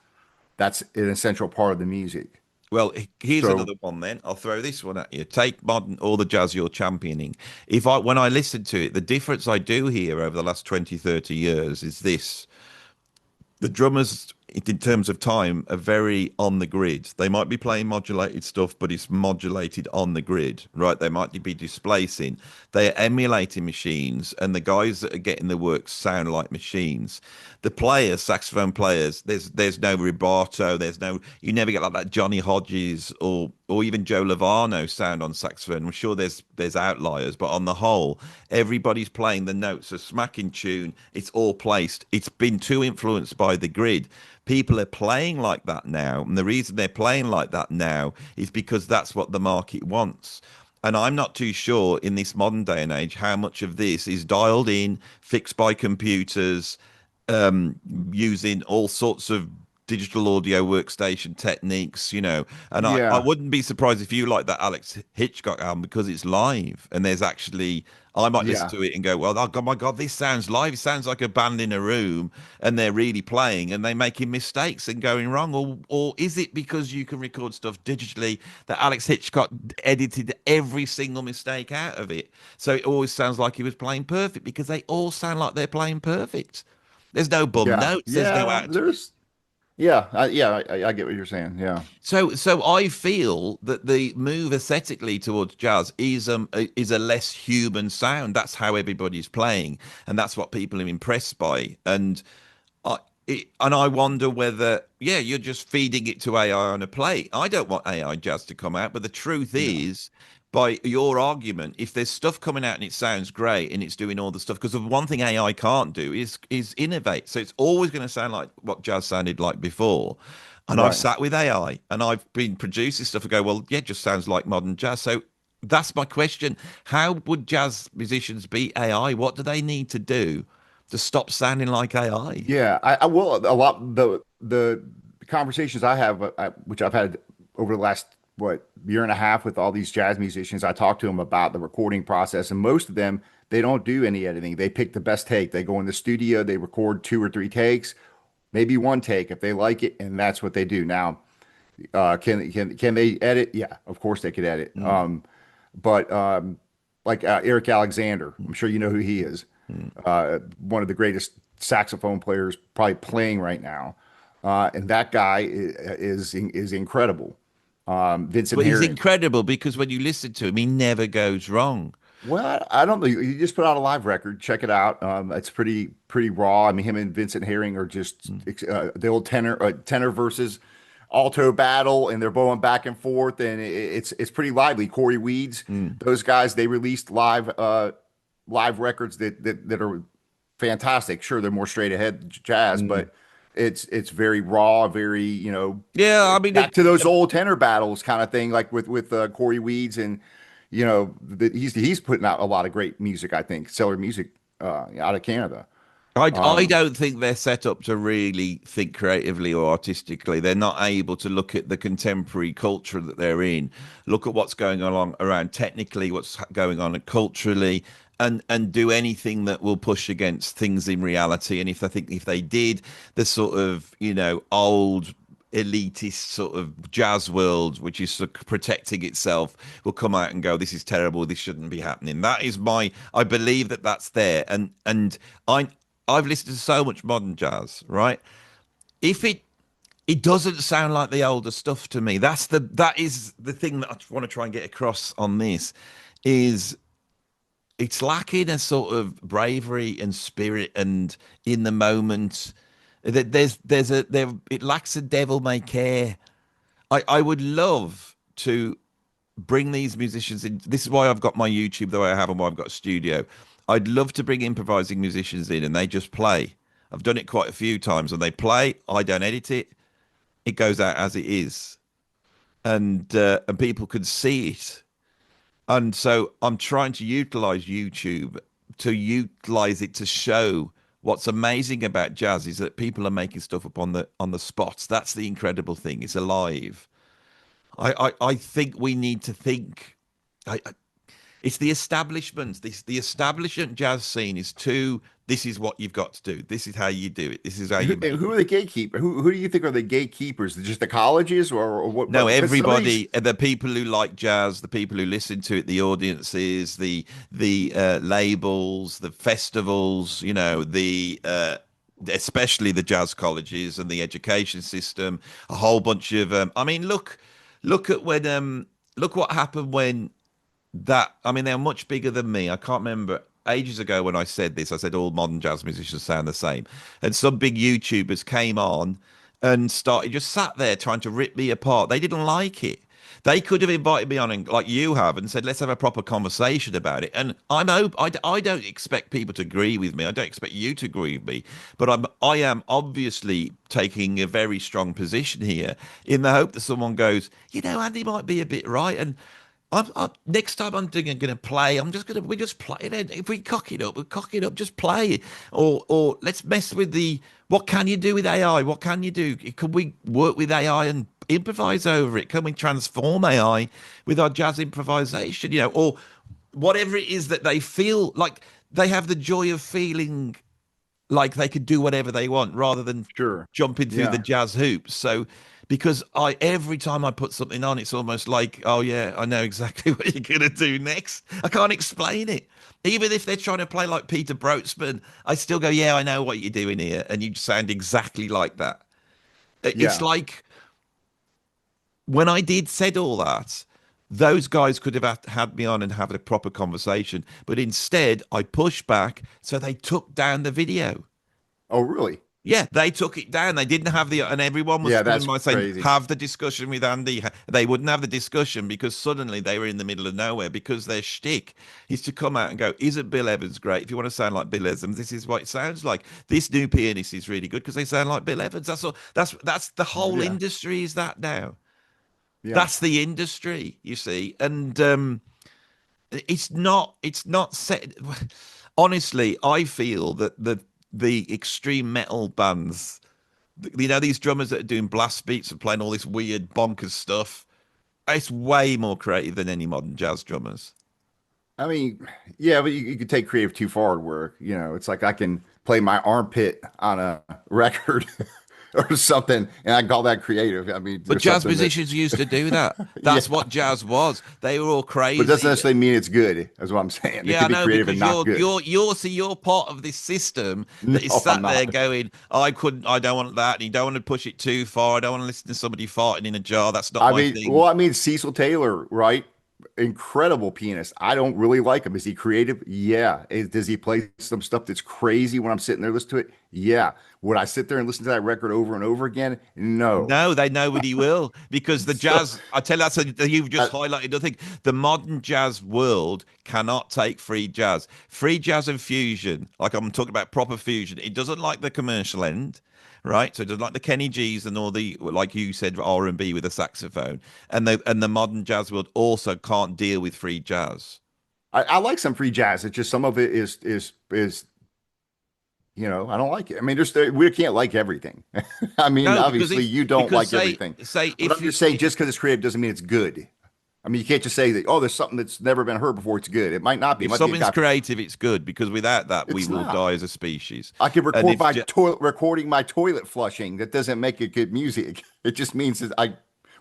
an essential part of the music. Well, here's So another one then. I'll throw this one at you. Take modern all the jazz you're championing. When I listen to it, the difference I do hear over the last 20, 30 years is this. The drummers, in terms of time, are very on the grid. They might be playing modulated stuff, but it's modulated on the grid, right? They might be displacing. They are emulating machines, and the guys that are getting the work sound like machines. The players, saxophone players, there's no vibrato. You never get like that Johnny Hodges or even Joe Lovano sound on saxophone. I'm sure there's outliers, but on the whole, everybody's playing the notes, a smacking tune. It's all placed. It's been too influenced by the grid. People are playing like that now, and the reason they're playing like that now is because that's what the market wants. And I'm not too sure in this modern day and age how much of this is dialed in, fixed by computers, using all sorts of digital audio workstation techniques, And I yeah, wouldn't be surprised if you like that Alex Hitchcock album because it's live and there's actually, I might listen yeah, to it and go, well, oh God, my God, this sounds live. It sounds like a band in a room and they're really playing and they're making mistakes and going wrong. Or is it because you can record stuff digitally that Alex Hitchcock edited every single mistake out of it? So it always sounds like he was playing perfect because they all sound like they're playing perfect. There's no bum yeah, notes. There's no yeah. out. I get what you're saying. Yeah, So I feel that the move aesthetically towards jazz is a less human sound. That's how everybody's playing, and that's what people are impressed by. And I and I wonder whether, yeah, you're just feeding it to AI on a plate. I don't want AI jazz to come out, but the truth No. is, by your argument, if there's stuff coming out and it sounds great and it's doing all the stuff, because the one thing AI can't do is innovate. So it's always going to sound like what jazz sounded like before. And I've Right. sat with AI and I've been producing stuff and go, well, yeah, it just sounds like modern jazz. So that's my question. How would jazz musicians beat AI? What do they need to do to stop sounding like AI? Yeah, I will a lot the conversations I have, which I've had over the last year and a half with all these jazz musicians. I talk to them about the recording process, and most of them they don't do any editing. They pick the best take. They go in the studio, they record two or three takes, maybe one take if they like it, and that's what they do. Now, can they edit? Yeah, of course they could edit. Mm, But like Eric Alexander, I'm sure you know who he is. mm. One of the greatest saxophone players probably playing right now. And that guy is incredible. Vincent But he's Herring. incredible because when you listen to him, he never goes wrong. Well, I don't know. He just put out a live record. Check it out. It's pretty raw. I mean, him and Vincent Herring are just Mm, the old tenor versus alto battle, and they're going back and forth, and it's pretty lively. Corey Weeds, mm, those guys, they released live records that are fantastic. Sure, they're more straight ahead jazz, mm. but it's very raw, very Yeah, I mean, back to those old tenor battles kind of thing, like with Corey Weeds and he's putting out a lot of great music. I think Cellar Music out of Canada. I don't think they're set up to really think creatively or artistically. They're not able to look at the contemporary culture that they're in, look at what's going on around technically, what's going on culturally, and do anything that will push against things in reality. And if they did, the sort of old elitist sort of jazz world, which is sort of protecting itself, will come out and go, "This is terrible. This shouldn't be happening." That is my. I believe that that's there, and I. I've listened to so much modern jazz, right? If it doesn't sound like the older stuff to me. That is the thing that I want to try and get across on this is it's lacking a sort of bravery and spirit and in the moment. It lacks a devil may care. I would love to bring these musicians in. This is why I've got my YouTube the way I have and why I've got a studio. I'd love to bring improvising musicians in and they just play. I've done it quite a few times and they play. I don't edit it. It goes out as it is, and people can see it. And so I'm trying to utilize YouTube to utilize it to show what's amazing about jazz is that people are making stuff up on the spots. That's the incredible thing. It's alive. I think we need to think. I It's the establishment. The establishment jazz scene is too. This is what you've got to do. This is how you do it. This is how you make Who it. are the gatekeepers? Who do you think are the gatekeepers? Just the colleges or what? No, Because some of these, everybody, the people who like jazz, the people who listen to it, the audiences, the labels, the festivals, especially the jazz colleges and the education system, a whole bunch of. I mean, look at when look what happened when that. I mean, they're much bigger than me. I can't remember ages ago when I said this. I said all modern jazz musicians sound the same, and some big YouTubers came on and started just sat there trying to rip me apart. They didn't like it. They could have invited me on and like you have and said, let's have a proper conversation about it. And I don't expect people to agree with me. I don't expect you to agree with me. But I am obviously taking a very strong position here in the hope that someone goes, Andy might be a bit right. And next time I'm going to play, we just play it. If we cock it up, we cock it up. Just play it, or let's mess with the. What can you do with AI? What can you do? Can we work with AI and improvise over it? Can we transform AI with our jazz improvisation? Or whatever it is that they feel like they have the joy of feeling like they could do whatever they want rather than sure, jumping through the yeah, jazz hoops. So because I every time I put something on, it's almost like, oh yeah, I know exactly what you're gonna do next. I can't explain it. Even if they're trying to play like Peter Brotzman, I still go, yeah, I know what you're doing here, and you sound exactly like that. It's yeah. like when I did said all that, those guys could have had me on and have a proper conversation, but instead I pushed back, so they took down the video. Oh, really? Yeah, they took it down. They didn't have the, and everyone was Yeah, coming that's by saying, crazy. have the discussion with Andy. They wouldn't have the discussion because suddenly they were in the middle of nowhere because their shtick is to come out and go, isn't Bill Evans great? If you want to sound like Bill Evans, this is what it sounds like. This new pianist is really good because they sound like Bill Evans. That's all. That's the whole Yeah, industry is that now. yeah. That's the industry, you see. And it's not set. Honestly, I feel that the extreme metal bands, you know, these drummers that are doing blast beats and playing all this weird bonkers stuff, it's way more creative than any modern jazz drummers. I mean, yeah, but you could take creative too far where, it's like I can play my armpit on a record or something, and I call that creative. I mean, But there's jazz something that, musicians used to do that. yeah, That's what jazz was. They were all but it doesn't crazy. necessarily mean it's good, is what I'm saying. It Yeah, I could be know creative and because not good. you're part of this system that is No, I'm sat there not. going, I don't want that, and you don't want to push it too far. I don't want to listen to somebody farting in a jar. That's not I my mean, well, thing. I mean, Cecil Taylor, right? Incredible pianist. I don't really like him. Is he creative? Yeah. Does he play some stuff that's crazy when I'm sitting there listening to it? Yeah. Would I sit there and listen to that record over and over again? No. No, they nobody will because the So, jazz. I tell you, that's you've just uh, highlighted. I think the modern jazz world cannot take free jazz. Free jazz and fusion, like I'm talking about proper fusion. It doesn't like the commercial end, right? So it doesn't like the Kenny G's and all the, like you said, R&B with a saxophone. And the modern jazz world also can't deal with free jazz. I like some free jazz. It's just some of it is I don't like it. I mean, we can't like everything. I mean, No, because obviously if you don't because like say everything, say but if I'm you just saying if just because it's creative doesn't mean it's good. I mean, you can't just say that, oh, there's something that's never been heard before. It's good. It might not be. It if might be a something's guy. creative, it's good because without that, we It's will not. die as a species. I could And record if my toilet recording my toilet flushing. That doesn't make it good music. It just means that I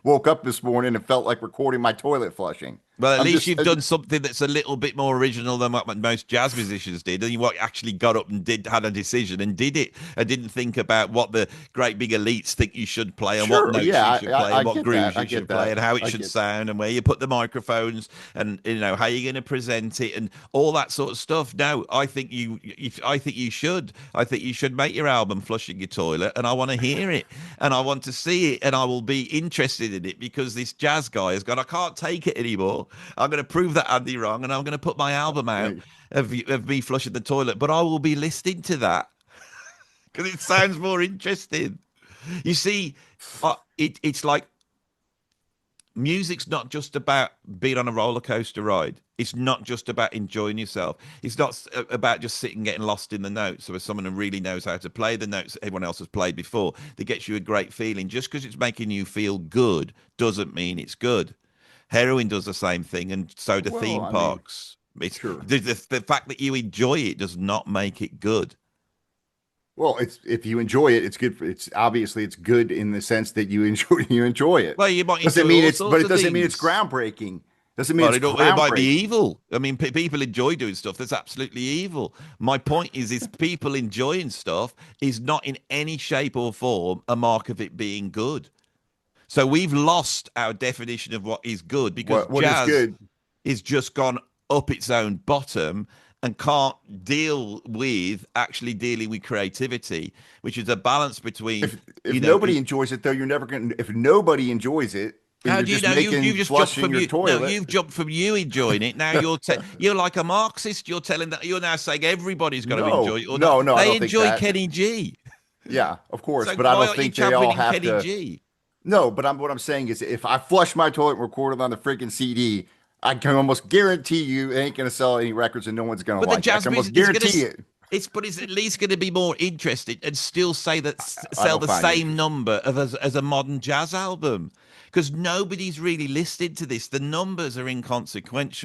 woke up this morning and felt like recording my toilet flushing. Well, at I'm least just you've done something that's a little bit more original than what most jazz musicians did, and you actually got up and had a decision and did it, and didn't think about what the great big elites think you should play, and what sure. notes Yeah, you should play, I and what get that. grooves I you get should play, that. and how it I should get. sound, and where you put the microphones, and how you're going to present it, and all that sort of stuff. No, I think you should. I think you should make your album flushing your toilet, and I want to hear it, and I want to see it, and I will be interested in it because this jazz guy has gone. I can't take it anymore. I'm going to prove that Andy wrong, and I'm going to put my album out of me flushing the toilet. But I will be listening to that because it sounds more interesting. You see, it's like music's not just about being on a roller coaster ride. It's not just about enjoying yourself. It's not about just sitting getting lost in the notes. So, as someone who really knows how to play the notes that everyone else has played before, that gets you a great feeling. Just because it's making you feel good doesn't mean it's good. Heroin does the same thing, and so do Well, theme I mean, parks. It's sure. the fact that you enjoy it does not make it good. Well, it's if you enjoy it, it's good. It's obviously it's good in the sense that you enjoy it. Well, you might Doesn't enjoy mean all it's, but sorts it of doesn't mean it's things. groundbreaking. Doesn't mean Well, it's it might be groundbreaking. evil. I mean, people enjoy doing stuff that's absolutely evil. My point is people enjoying stuff is not in any shape or form a mark of it being good. So we've lost our definition of what is good because What is jazz good? is just gone up its own bottom and can't deal with actually dealing with creativity, which is a balance between, If nobody enjoys it, though, you're never going to. If nobody enjoys it, and how you're do you just know? You've making just jumped flushing from your you. No, toilet, you've jumped from you enjoying it. Now you're like a Marxist. You're telling that you're now saying everybody's got to enjoy no, it or not. no, no, I They don't think enjoy that. Kenny G. Yeah, of course, So but I why don't aren't you think they all championing have Kenny to. G? No, but what I'm saying is, if I flush my toilet and record it on the freaking CD, I can almost guarantee you it ain't going to sell any records and no one's going to But the like it. I jazz can almost music is gonna. guarantee it. But it's at least going to be more interesting and still say that I sell don't the find it same interesting. number of as a modern jazz album because nobody's really listening to this. The numbers are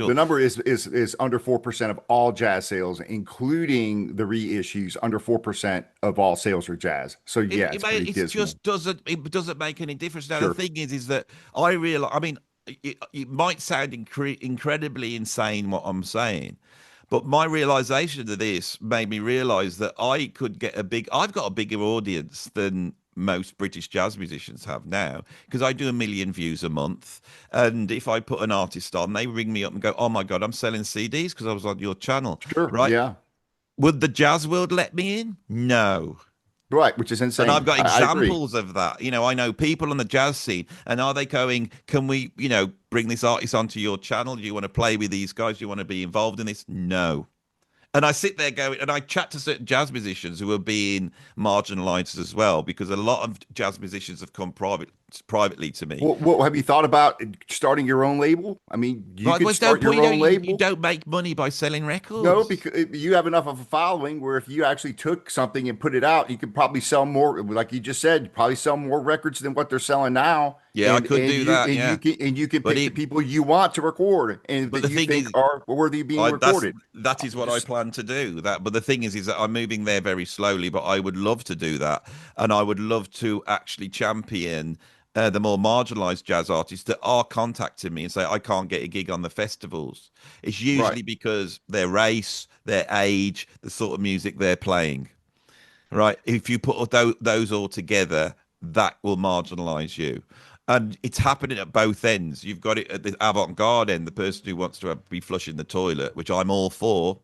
The inconsequential. number is under 4% of all jazz sales, including the reissues. Under 4% of all sales are jazz. So It, yeah, it it's may- pretty it's dismal. just doesn't make any difference. Now the Sure. thing is that I realize. I mean, it might sound incredibly insane what I'm saying, but my realization of this made me realize that I could get a big. I've got a bigger audience than most British jazz musicians have now because I do 1 million views a month, and if I put an artist on, they ring me up and go, "Oh my God, I'm selling CDs because I was on your channel." Sure. Right? Yeah. Would the jazz world let me in? No. Right, which is And I've insane. got I agree. examples of that. I know people on the jazz scene, and are they going, can we, bring this artist onto your channel? Do you want to play with these guys? Do you want to be involved in this? No. And I sit there going, and I chat to certain jazz musicians who are being marginalized as well, because a lot of jazz musicians have come privately to me. What have you thought about starting your own label? I mean, you Like, could there's no start point. your own You label. don't make money by selling No, records. because you have enough of a following where if you actually took something and put it out, you could probably sell more, like you just said, you probably sell more records than what they're selling now. Yeah, I And could and do you that. and you Yeah, can and you can but pick the it, people you want to record and but that the you thing think is, are worthy of being I that's recorded. that is what I Just plan to do. But the thing is that I'm moving there very slowly. But I would love to do that, and I would love to actually champion the more marginalized jazz artists that are contacting me and say I can't get a gig on the festivals. It's right. usually because their race, their age, the sort of music they're playing. Right? If you put those all together, that will marginalize you. And it's happening at both ends. You've got it at the avant-garde end, the person who wants to be flushing the toilet, which I'm all for,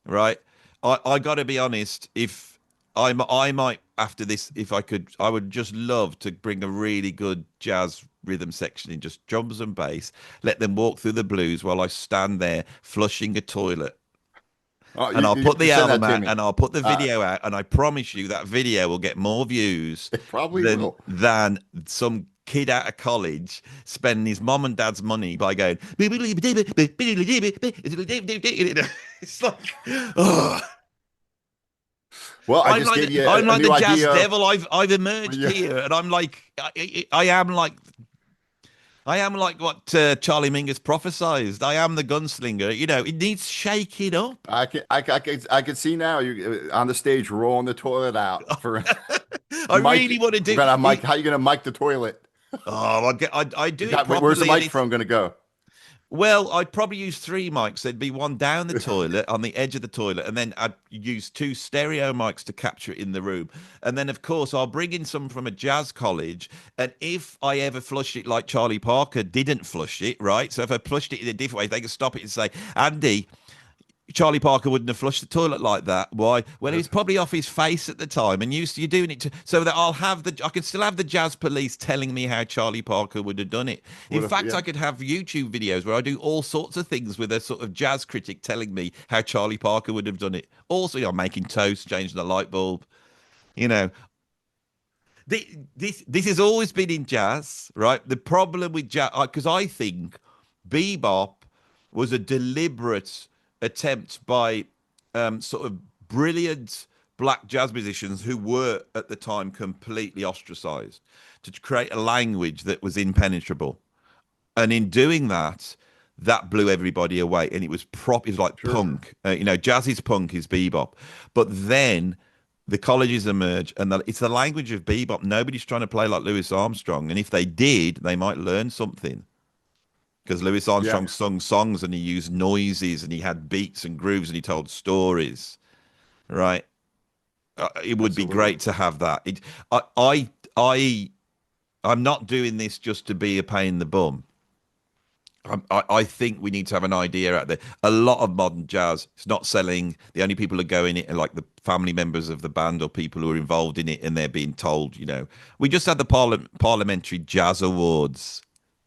right? I got to be honest. If I might after this, if I could, I would just love to bring a really good jazz rhythm section in, just drums and bass. Let them walk through the blues while I stand there flushing a toilet, and I'll You put have to the send album that to out me. and I'll put the Uh, video out, and I promise you that video will get more views it probably than will. some kid out of college spending his mom and dad's money by going. It's like, oh, Well, I just gave you I'm a like the new jazz idea. devil. I've emerged Yeah, here, and I'm like, I am like what Charlie Mingus prophesized. I am the gunslinger. It needs shaking up. I can see now you on the stage rolling the toilet out for I really Mike. want to We're do gonna mic. it. How you gonna mic the toilet? Oh, I do You it got where's the properly, and it's microphone gonna go? well, I'd probably use three mics. There'd be one down the toilet on the edge of the toilet, and then I'd use two stereo mics to capture it in the room. And then, of course, I'll bring in some from a jazz college. And if I ever flush it like Charlie Parker didn't flush it, right? So if I flushed it in a different way, they can stop it and say, Andy, Charlie Parker wouldn't have flushed the toilet like that. Why? Well, he was probably off his face at the time and used to you doing it so that I can still have the jazz police telling me how Charlie Parker would have done it. In What if fact, yeah? I could have YouTube videos where I do all sorts of things with a sort of jazz critic telling me how Charlie Parker would have done it. Also, making toast, changing the light bulb. You know, this has always been in jazz, right? The problem with jazz, because I think bebop was a deliberate attempt by sort of brilliant black jazz musicians who were at the time completely ostracized to create a language that was impenetrable. And in doing that, that blew everybody away. And it was like Sure. punk. Jazz is punk, is bebop. But then the colleges emerge, and it's the language of bebop. Nobody's trying to play like Louis Armstrong. And if they did, they might learn something. Because Louis Yeah, Armstrong sung songs and he used noises and he had beats and grooves and he told stories, right? It would be absolutely. great to have that. I, I, I, I'm not doing this just to be a pain in the bum. I think we need to have an idea out there. A lot of modern jazz, it's not selling. The only people who go in it are like the family members of the band or people who are involved in it, and they're being told, we just had the Parliamentary Jazz Awards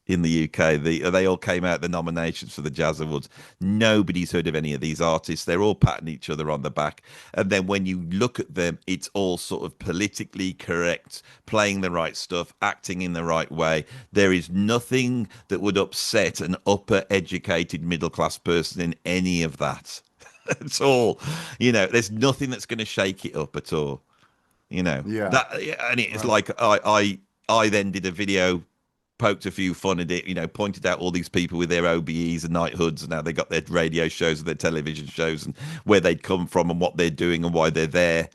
in the UK. They all came out the nominations for the Jazz Awards. Nobody's heard of any of these artists. They're all patting each other on the back. And then when you look at them, it's all sort of politically correct, playing the right stuff, acting in the right way. There is nothing that would upset an upper educated middle class person in any of that at all. There's nothing that's going to shake it up at all. Yeah, That, and it's right. like I then did a video, poked a few fun at it, pointed out all these people with their OBEs and knighthoods and how they got their radio shows and their television shows and where they'd come from and what they're doing and why they're there.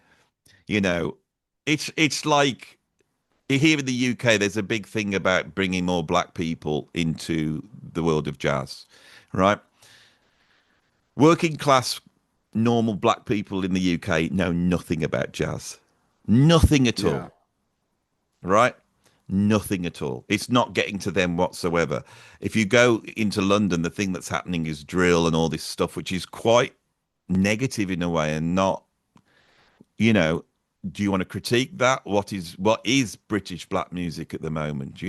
You know, it's like here in the UK, there's a big thing about bringing more black people into the world of jazz, right? Working class, normal black people in the UK know nothing about jazz, nothing at Yeah, all, right? Nothing at all. It's not getting to them whatsoever. If you go into London, the thing that's happening is drill and all this stuff, which is quite negative in a way and not, you know, do you want to critique that? What is British black music at the moment?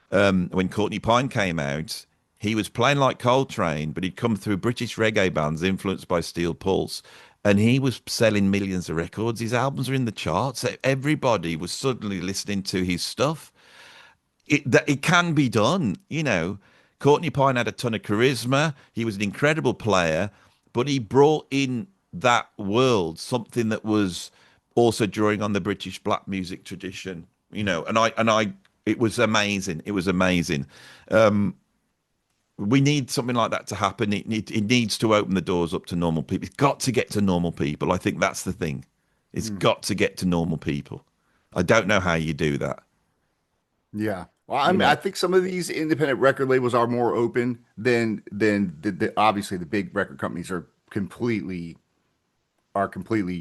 When Courtney Pine came out, he was playing like Coltrane, but he'd come through British reggae bands influenced by Steel Pulse, and he was selling millions of records. His albums were in the charts. Everybody was suddenly listening to his stuff. It can be done. Courtney Pine had a ton of charisma. He was an incredible player, but he brought in that world something that was also drawing on the British black music tradition. And I it was amazing. It was amazing. We need something like that to happen. It needs to open the doors up to normal people. It's got to get to normal people. I think that's the thing. It's Mm. got to get to normal people. I don't know how you do that. Yeah. Well, You I know, think some of these independent record labels are more open than obviously the big record companies are completely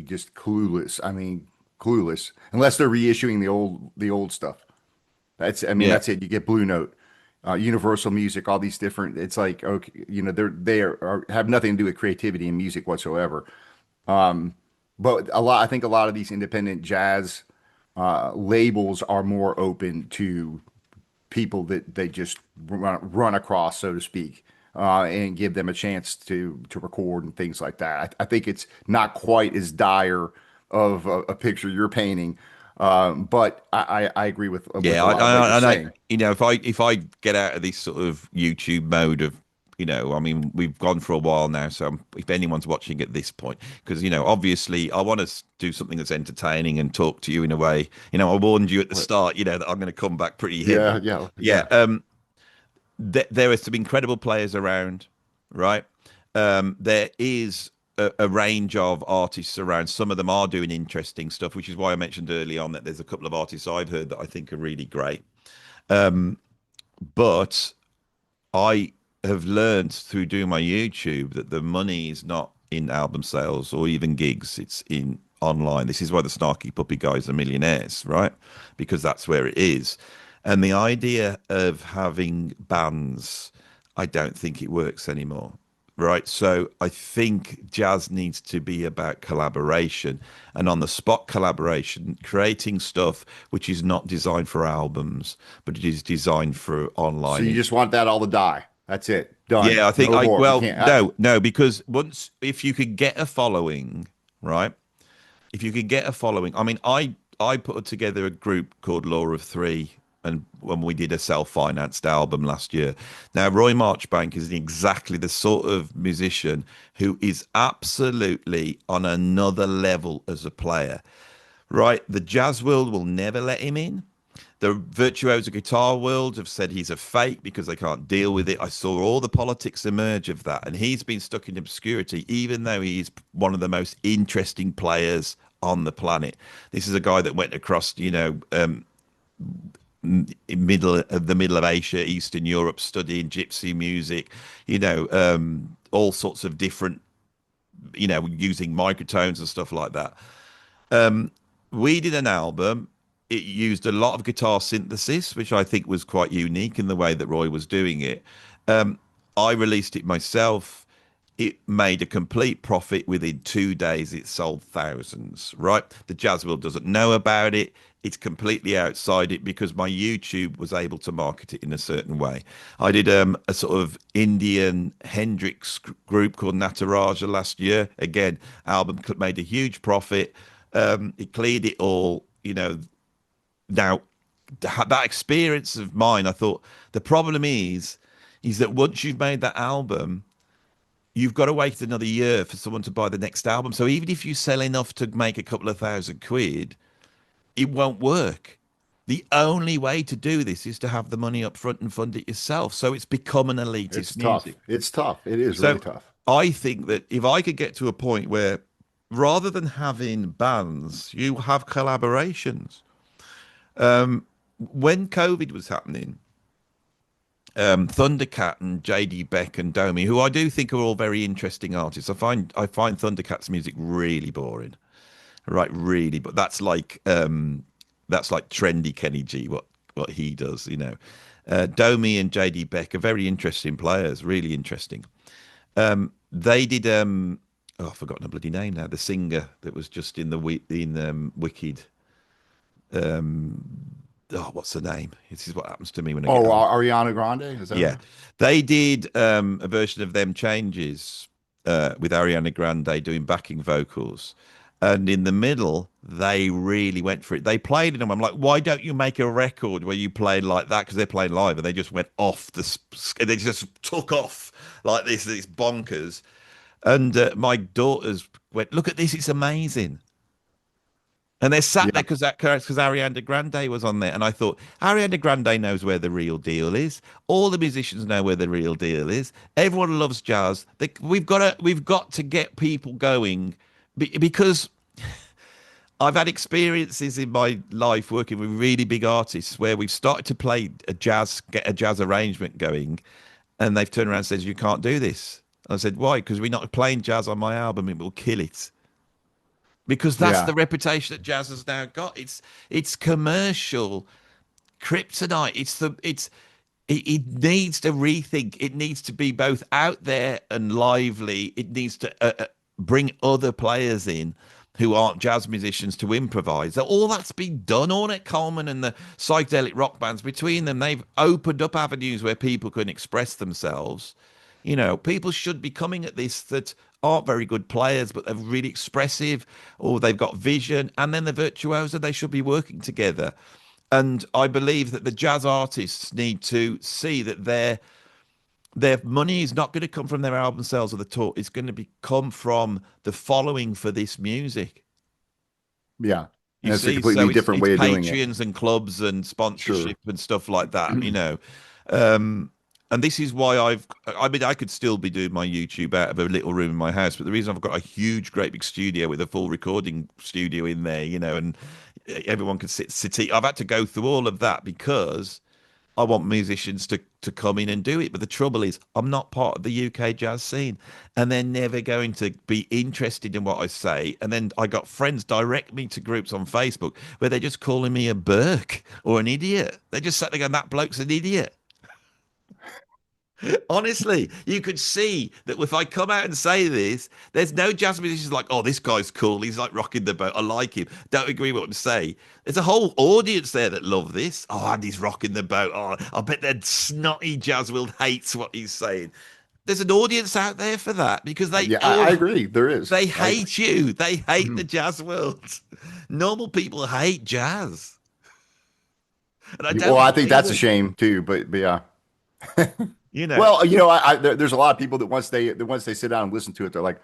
just clueless. I mean, clueless unless they're reissuing the old stuff. I mean, yeah. that's it. You get Blue Note, Universal Music, all these different. It's like, okay, they have nothing to do with creativity and music whatsoever. But I think a lot of these independent jazz labels are more open to people that they just run across, so to speak, and give them a chance to record and things like that. I think it's not quite as dire of a picture you're painting, but I agree with Yeah, a lot of what you're saying. if I get out of this sort of YouTube mode of, I mean, we've gone for a while now, so if anyone's watching at this point, because obviously, I want to do something that's entertaining and talk to you in a way. I warned you at the But start, that I'm going to come back pretty yeah, heavy. yeah, Yeah, yeah. there are some incredible players around, right? There is a range of artists around. Some of them are doing interesting stuff, which is why I mentioned early on that there's a couple of artists I've heard that I think are really great. But I have learned through doing my YouTube that the money is not in album sales or even gigs. It's in online. This is why the Snarky Puppy guys are millionaires, right? Because that's where it is. And the idea of having bands, I don't think it works anymore. Right. So I think jazz needs to be about collaboration and on the spot collaboration, creating stuff which is not designed for albums, but it is designed for So online. you just want that all to die. That's it. Done. Yeah, I think No more. You well, can't. no, because if you could get a following, right? If you could get a following, I mean, I put together a group called Law of Three, and when we did a self-financed album last year. Now, Roy Marchbank is exactly the sort of musician who is absolutely on another level as a player, right? The jazz world will never let him in. The virtuoso guitar world have said he's a fake because they can't deal with it. I saw all the politics emerge of that, and he's been stuck in obscurity, even though he's one of the most interesting players on the planet. This is a guy that went across, in middle of Asia, Eastern Europe, studying gypsy music, all sorts of different, using microtones and stuff like that. We did an album. It used a lot of guitar synthesis, which I think was quite unique in the way that Roy was doing it. I released it myself. It made a complete profit within 2 days. It sold thousands, right? The jazz world doesn't know about it. It's completely outside it because my YouTube was able to market it in a certain way. I did a sort of Indian Hendrix group called Nataraja last year. Again, album made a huge profit. It cleared it all. Now that experience of mine, I thought the problem is that once you've made that album, you've got to wait another year for someone to buy the next album. So even if you sell enough to make a couple of £1,000, it won't work. The only way to do this is to have the money up front and fund it yourself. So it's become an It's elitist tough. music. It's tough. It is really So tough. I think that if I could get to a point where rather than having bands, you have collaborations. When COVID was happening, Thundercat and JD Beck and Domi, who I do think are all very interesting artists. I find Thundercat's music really boring, right? Really, but that's like trendy Kenny G. What he does. Domi and JD Beck are very interesting players, really interesting. They did oh, I've forgotten the bloody name now. The singer that was just in the Wicked. Oh, what's the name? This is what happens to me when I get Oh, old. Ariana Grande, is that Yeah, her? they did a version of them changes with Ariana Grande doing backing vocals. And in the middle, they really went for it. They played it, and I'm like, why don't you make a record where you play like that? Because they're playing live, and they just went off they just took off like this. It's bonkers. And my daughters went, look at this, it's amazing. And they sat there Yeah, because Ariana Grande was on there, and I thought Ariana Grande knows where the real deal is. All the musicians know where the real deal is. Everyone loves jazz. We've got to get people going because I've had experiences in my life working with really big artists where we've started to play get a jazz arrangement going, and they've turned around and said, "You can't do this." I said, "Why?" Because we're not playing jazz on my album; it will kill it. Because that's yeah, the reputation that jazz has now got. It's commercial kryptonite. It needs to rethink. It needs to be both out there and lively. It needs to bring other players in who aren't jazz musicians to improvise. All that's been done. Ornette Coleman and the psychedelic rock bands, between them, they've opened up avenues where people can express themselves. People should be coming at this that aren't very good players, but they're really expressive, or they've got vision, and then the virtuoso, they should be working together. And I believe that the jazz artists need to see that their money is not going to come from their album sales or the tour. It's going to come from the following for this music. yeah. You And it's a see, so completely it's different it's way of doing it. Patreons and clubs and Sure. sponsorship and stuff like that. And this is why I mean, I could still be doing my YouTube out of a little room in my house, but the reason I've got a huge, great big studio with a full recording studio in there, and everyone can sit. I've had to go through all of that because I want musicians to come in and do it. But the trouble is, I'm not part of the UK jazz scene, and they're never going to be interested in what I say. And then I got friends direct me to groups on Facebook where they're just calling me a Burke or an idiot. They just sat there going, "That bloke's an idiot." Honestly, you could see that if I come out and say this, there's no jazz musicians like, "Oh, this guy's cool. He's like rocking the boat. I like him." Don't agree with what I'm saying. There's a whole audience there that love this. Oh, Andy's rocking the boat. Oh, I bet that snotty jazz world hates what he's saying. There's an audience out there for that because they Yeah, all I agree. There is. they I agree. hate you. They hate the Mhm. jazz world. Normal people hate jazz, and I Well, don't I think blame that's a them. shame too. But yeah. You know. Well, there's a lot of people that once they sit down and listen to it, they're like,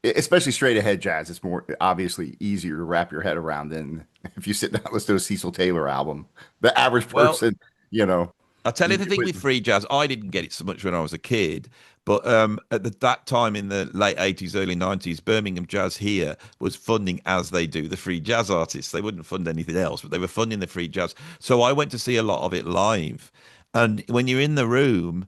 especially straight ahead jazz. It's more obviously easier to wrap your head around than if you sit down and listen to a Cecil Taylor album. The average Well, person, you know, I'll tell you you, the you thing put, with free jazz. I didn't get it so much when I was a kid, but that time in the late 80s, early 90s, Birmingham Jazz here was funding, as they do, the free jazz artists. They wouldn't fund anything else, but they were funding the free jazz. So I went to see a lot of it live. And when you're in the room,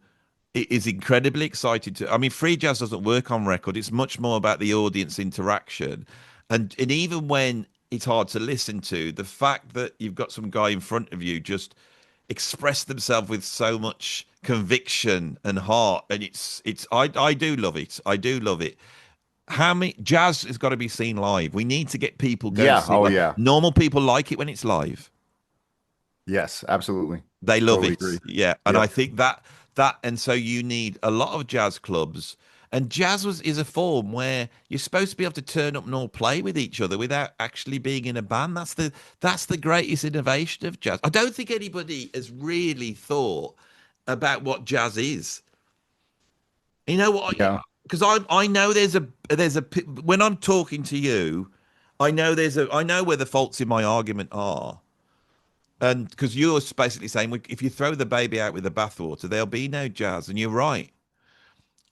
it is incredibly exciting to. I mean, free jazz doesn't work on record. It's much more about the audience interaction. And even when it's hard to listen to, the fact that you've got some guy in front of you just express themselves with so much conviction and heart, and I do love it. I do love it. How many jazz has got to be seen live? We need to get people going to yeah, see it oh live. yeah, Normal people like it when it's live. yes, absolutely, They love totally it. agree. Yeah. And I Yep. think and so you need a lot of jazz clubs. And is a form where you're supposed to be able to turn up and all play with each other without actually being in a band. That's the greatest innovation of jazz. I don't think anybody has really thought about what jazz is. You know what? Yeah, Because I know when I'm talking to you, I know where the faults in my argument are. And because you're basically saying, if you throw the baby out with the bathwater, there'll be no jazz. And you're right.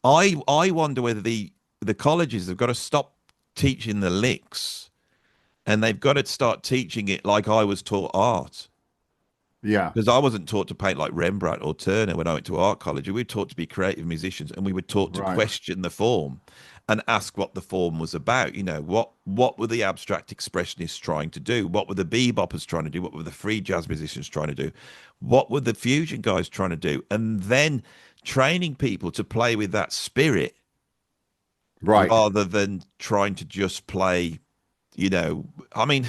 I wonder whether the colleges have got to stop teaching the licks, and they've got to start teaching it like I was taught art. yeah, Because I wasn't taught to paint like Rembrandt or Turner when I went to art college. We were taught to be creative musicians, and we were taught to right. question the form and ask what the form was about. What were the abstract expressionists trying to do? What were the beboppers trying to do? What were the free jazz musicians trying to do? What were the fusion guys trying to do? And then training people to play with that spirit Right. rather than trying to just play, you know, I mean,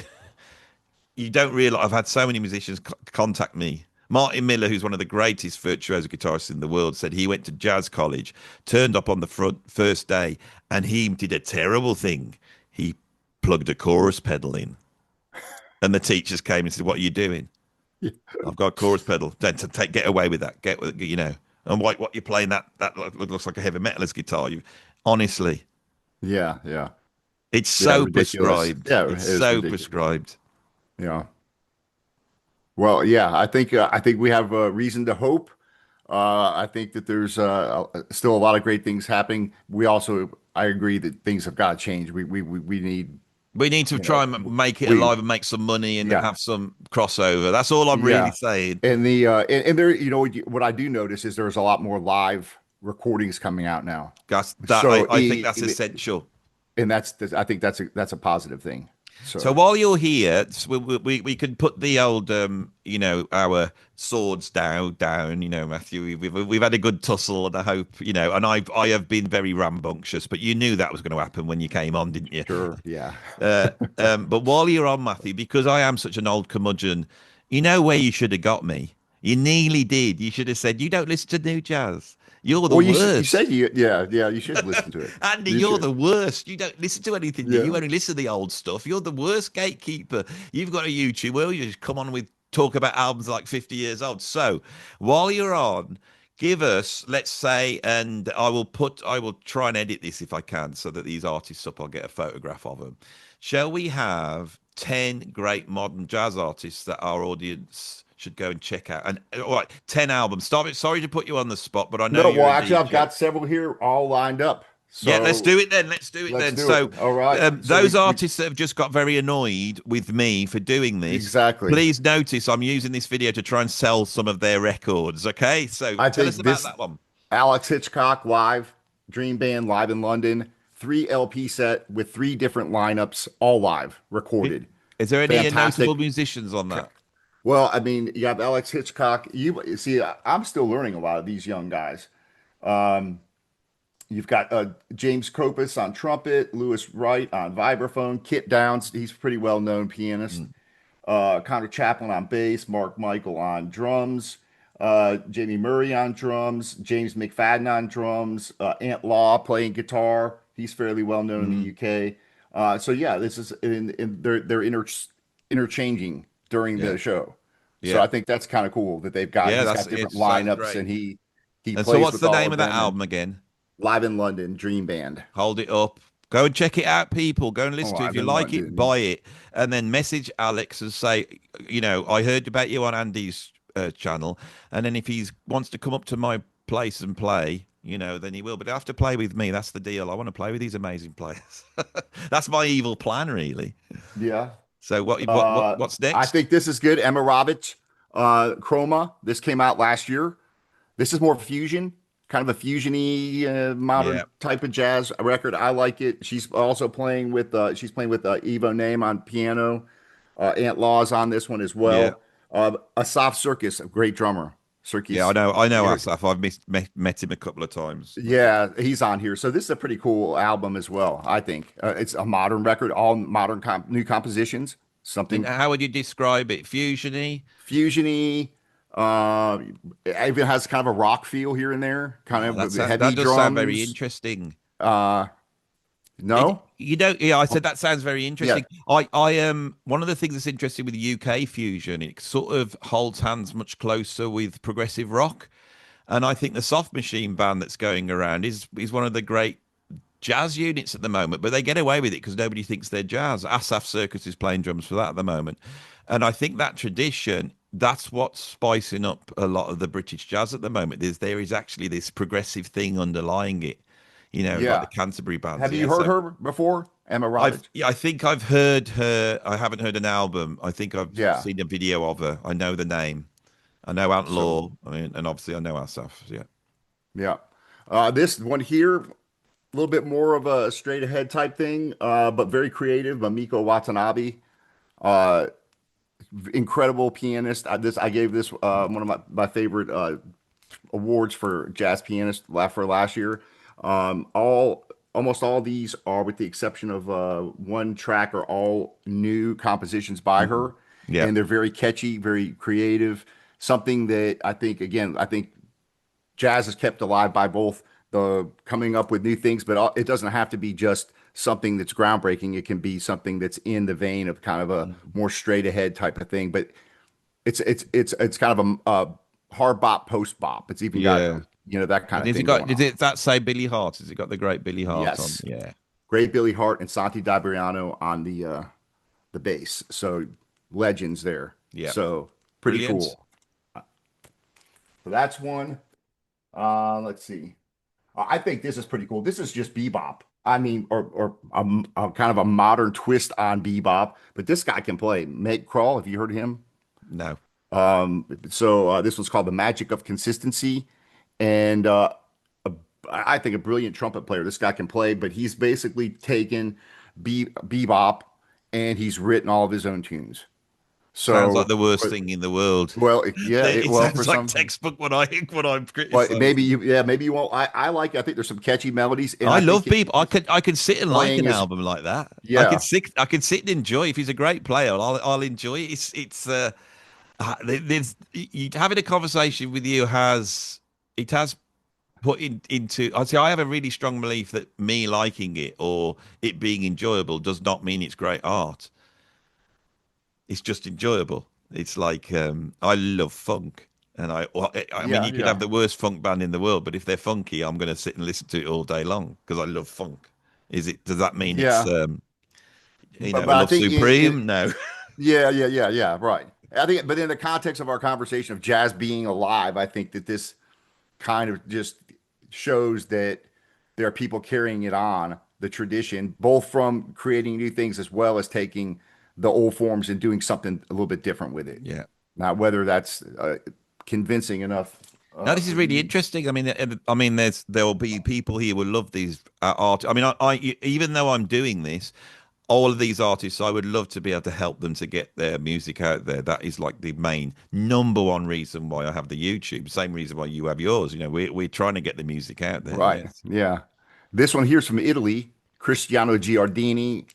you don't realize I've had so many musicians contact me. Martin Miller, who's one of the greatest virtuoso guitarists in the world, said he went to jazz college, turned up on the front first day, and he did a terrible thing. He plugged a chorus pedal in, and the teachers came and said, "What are you doing?" I've got a chorus pedal. Then to take get away with that. Get you know. And what you're playing that looks like a heavy metalist guitar. You honestly, Yeah. Yeah. it's Yeah. so Ridiculous. prescribed. Yeah. It It's is so ridiculous. prescribed. Yeah. Well, yeah, I think we have reason to hope. I think that there's still a lot of great things happening. I agree that things have got to change. We need, We need to you try know, and make it we, alive and make some money and yeah, have some crossover. That's all I'm really yeah. saying. And there, what I do notice is there's a lot more live recordings coming out now. So, I think that's essential. and I think that's a positive thing. So So, while you're here, we can put the old you know, our swords down. You know, Matthew, we've had a good tussle, and I hope you know. And I have been very rambunctious, but you knew that was going to happen when you came on, didn't you? sure, yeah. But while you're on, Matthew, because I am such an old curmudgeon, you know where you should have got me. You nearly did. You should have said, "You don't listen to new jazz. You're the Well, you said worst." yeah, you should listen to it. Andy, You you're should. the worst. You don't listen to anything new. You Yeah. only listen to the old stuff. You're the worst gatekeeper. You've got a YouTube where you just come on with talk about albums like 50 years old. So while you're on, give us, let's say, and I will try and edit this if I can so that these artists up, I'll get a photograph of them. Shall we have 10 great modern jazz artists that our audience should go and check out? And all right, 10 albums. Stop it. Sorry to put you on the spot, but I know No, you're well, a actually, I've DJ. got several here all lined up. Yeah, let's So do it then. Let's do it let's then. do it. So, All right. So those artists that have just got very annoyed with me for doing this, exactly. please notice I'm using this video to try and sell some of their records. Okay, so I tell us think about this that one. Alex Hitchcock live, Dream Band live in London, 3 LP set with 3 different lineups, all live, recorded. Is there any notable Fantastic. musicians on that? Well, I mean, you have Alex Hitchcock. You see, I'm still learning a lot of these young guys. You've got James Copus on trumpet, Lewis Wright on vibraphone, Kit Downs, he's a pretty well known pianist. Mm. Connor Chaplin on bass, Mark Michael on drums, Jamie Murray on drums, James McFadden on drums, Ant Law playing guitar. He's fairly well known in the Mhm. UK. So yeah, this is they're interchanging during Yeah, the show. So yeah, I think that's kind of cool that yeah. he's That's got it. different Sounds lineups great. and he And so, plays what's with the all name of of that them and album again? live in London, Dream Band. Hold it up. Go and check it out, people. Go and Oh, listen to it. If live you in like it, buy London. it. And then message Alex and say, you know, I heard about you on Andy's channel. And then if he wants to come up to my place and play, you know, then he will. But he'll have to play with me. That's the deal. I want to play with these amazing players. That's my evil plan, really. Yeah. So Uh, what's I next? think this is good. Emma Roberts, Chroma. This came out last year. This is more fusion, kind of a fusiony modern Yeah, type of jazz record. I like it. She's playing with Evo Name on piano. Ant Law's on this one as yeah. well. Asaf Circus, a great drummer. Yeah, Circus. I know Asaf. I've met him a couple of times. Yeah, he's on here. So this is a pretty cool album as well, I think. It's a modern record, all modern new compositions, And something how would you describe it? Fusiony? fusiony. It even has kind of a rock feel here and there, kind Oh, of with heavy that does sound very drums. interesting. Uh, no? You know, yeah, I said that sounds very Yeah, interesting. I am one of the things that's interesting with the UK fusion. It sort of holds hands much closer with progressive rock, and I think the Soft Machine band that's going around is one of the great jazz units at the moment. But they get away with it because nobody thinks they're jazz. Asaf Circus is playing drums for that at the moment, and I think that tradition. That's what's spicing up a lot of the British jazz at the moment. There is actually this progressive thing underlying it, you know, like the yeah. Canterbury bands. Have Yeah, you heard so her before? Emma Roberts? I think I've heard her. I haven't heard an album. I think I've Yeah. seen a video of her. I know the name. I know So, Outlaw. I mean, and obviously I know Asaf. Yeah. yeah. This one here, a little bit more of a straight ahead type thing, but very creative. Mamiko Watanabe. Uh, Incredible pianist. I gave this one of my favorite awards for jazz pianist for last year. All almost all these are, with the exception of one track, are all new compositions by Mhm. her, Yeah. and they're very catchy, very creative. Something that I think, again, I think jazz is kept alive by both the coming up with new things, but it doesn't have to be just something that's groundbreaking. It can be something that's in the vein of kind of a Mhm. more straight ahead type of thing. But it's kind of a hard bop, post bop. It's even got, Yeah. that kind And of has it thing got, going did on. it that say Billy Hart? Has it got the great Billy Hart on? Yes, Yeah. great Billy Hart and Santi Dabriano on the bass. So legends there. Yeah. So pretty Brilliant. cool. So that's one. Let's see. I think this is pretty cool. This is just bebop. I mean, or a kind of a modern twist on bebop. But this guy can play. Meg Crawl, have you heard of him? No. So this one's called The Magic of Consistency, and a, I think a brilliant trumpet player. This guy can play, but he's basically taken bebop and he's written all of his own tunes. Sounds like So, the worst thing in the world. well, yeah, It well, for sounds like some, textbook what I'm well, maybe criticizing. maybe you won't. I like it. I think there's some catchy melodies, and I I love think people. I his could sit and like playing an is, album like that. yeah, I could sit and enjoy. If he's a great player, I'll enjoy it. There's having a conversation with you has it has put into. I say I have a really strong belief that me liking it or it being enjoyable does not mean it's great art. It's just enjoyable. It's like I love funk, and I mean yeah, you could have yeah, the worst funk band in the world, but if they're funky, I'm going to sit and listen to it all day long because I love funk. Is it? Does that mean it's yeah. But I I love think in Supreme? No. yeah, yeah, yeah, yeah, right. I think, but in the context of our conversation of jazz being alive, I think that this kind of just shows that there are people carrying it on, the tradition, both from creating new things as well as taking the old forms and doing something a little bit different with it. Yeah. Now, whether that's convincing enough Now this is for really you, interesting. I mean, there will be people here who will love these art. I mean, even though I'm doing this, all of these artists, I would love to be able to help them to get their music out there. That is like the main number one reason why I have the YouTube. Same reason why you have yours. We're trying to get the music out there. right? Yes. Yeah. This one here's from Italy, Cristiano Giardini.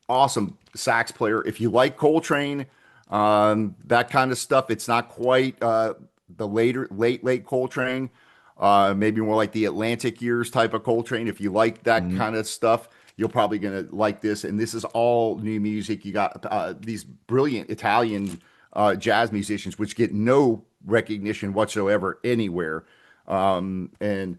Awesome sax player. If you like Coltrane, that kind of stuff, it's not quite the late Coltrane. Maybe more like the Atlantic years type of Coltrane. If you like that Mm. kind of stuff, you're probably gonna like this. And this is all new music. You got these brilliant Italian jazz musicians, which get no recognition whatsoever anywhere. And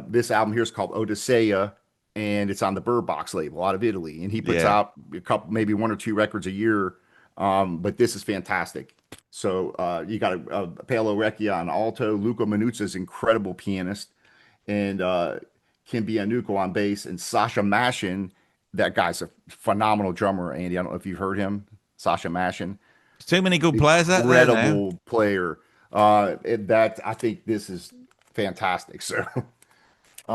This album here is called Odisseia, and it's on the Bird Box label out of Italy. And he puts Yeah. out a couple, maybe one or two records a year. But this is fantastic. So you got a Paolo Recchia on alto, Luca Manuzza's incredible pianist, and Kim Bianucco on bass, and Sasha Mashin. That guy's a phenomenal drummer, Andy. I don't know if you've heard him, Sasha Mashin, There's too many good players out there now. incredible player. That I think this is fantastic. So we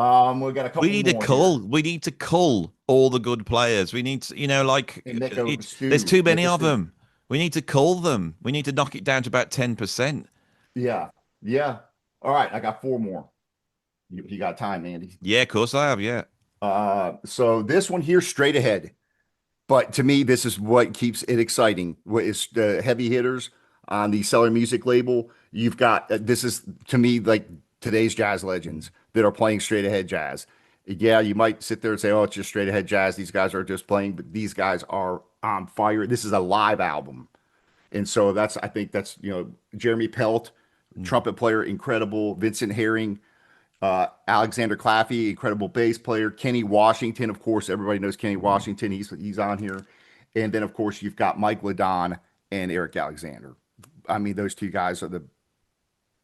got a We couple need to more here. cull. We need to cull all the good players. We need to, And make a there's stew. too Make many a of stew. them. We need to cull them. We need to knock it down to about 10%. Yeah. Yeah. All right. I got four more. You got time, Andy. Yeah, of course I have. Yeah. So this one here, straight ahead. But to me, this is what keeps it exciting. What is the heavy hitters on the Cellar Music label? You've got this is to me like today's jazz legends that are playing straight ahead jazz. Yeah, you might sit there and say, "Oh, it's just straight ahead jazz." These guys are just playing, but these guys are on fire. This is a live album, and so I think that's Jeremy Pelt, Mm. trumpet player, incredible. Vincent Herring, Alexander Claffey, incredible bass player. Kenny Washington, of course, everybody knows Kenny Mm. Washington. He's on here, and then of course you've got Mike Ladon and Eric Alexander. I mean, those two guys are the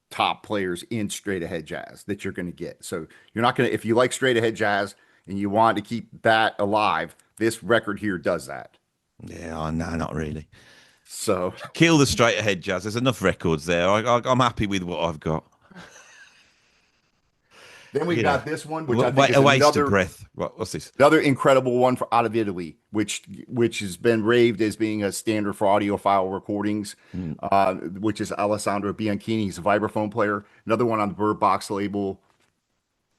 top players in straight ahead jazz that you're going to get. So you're not going to, if you like straight ahead jazz and you want to keep that alive, this record here does that. Yeah, oh, no, not really. So Kill the straight ahead jazz. There's enough records there. I'm happy with what I've got. then we've You know, got this one, which I think A is waste of breath. What's this? another incredible one for out of Italy, which has been raved as being a standard for audiophile recordings, Mm. which is Alessandro Bianchini. He's a vibraphone player. Another one on the Bird Box label,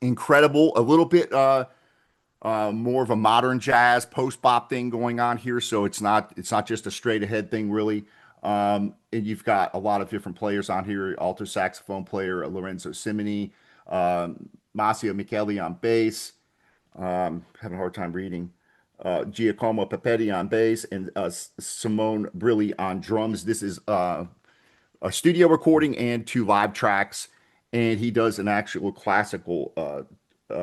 incredible. A little bit more of a modern jazz post bop thing going on here, so it's not just a straight ahead thing really. And you've got a lot of different players on here: alto saxophone player Lorenzo Simoni, Masio Micheli on bass. Having a hard time reading. Giacomo Pepetti on bass and Simone Brilli on drums. This is a studio recording and two live tracks, and he does an actual classical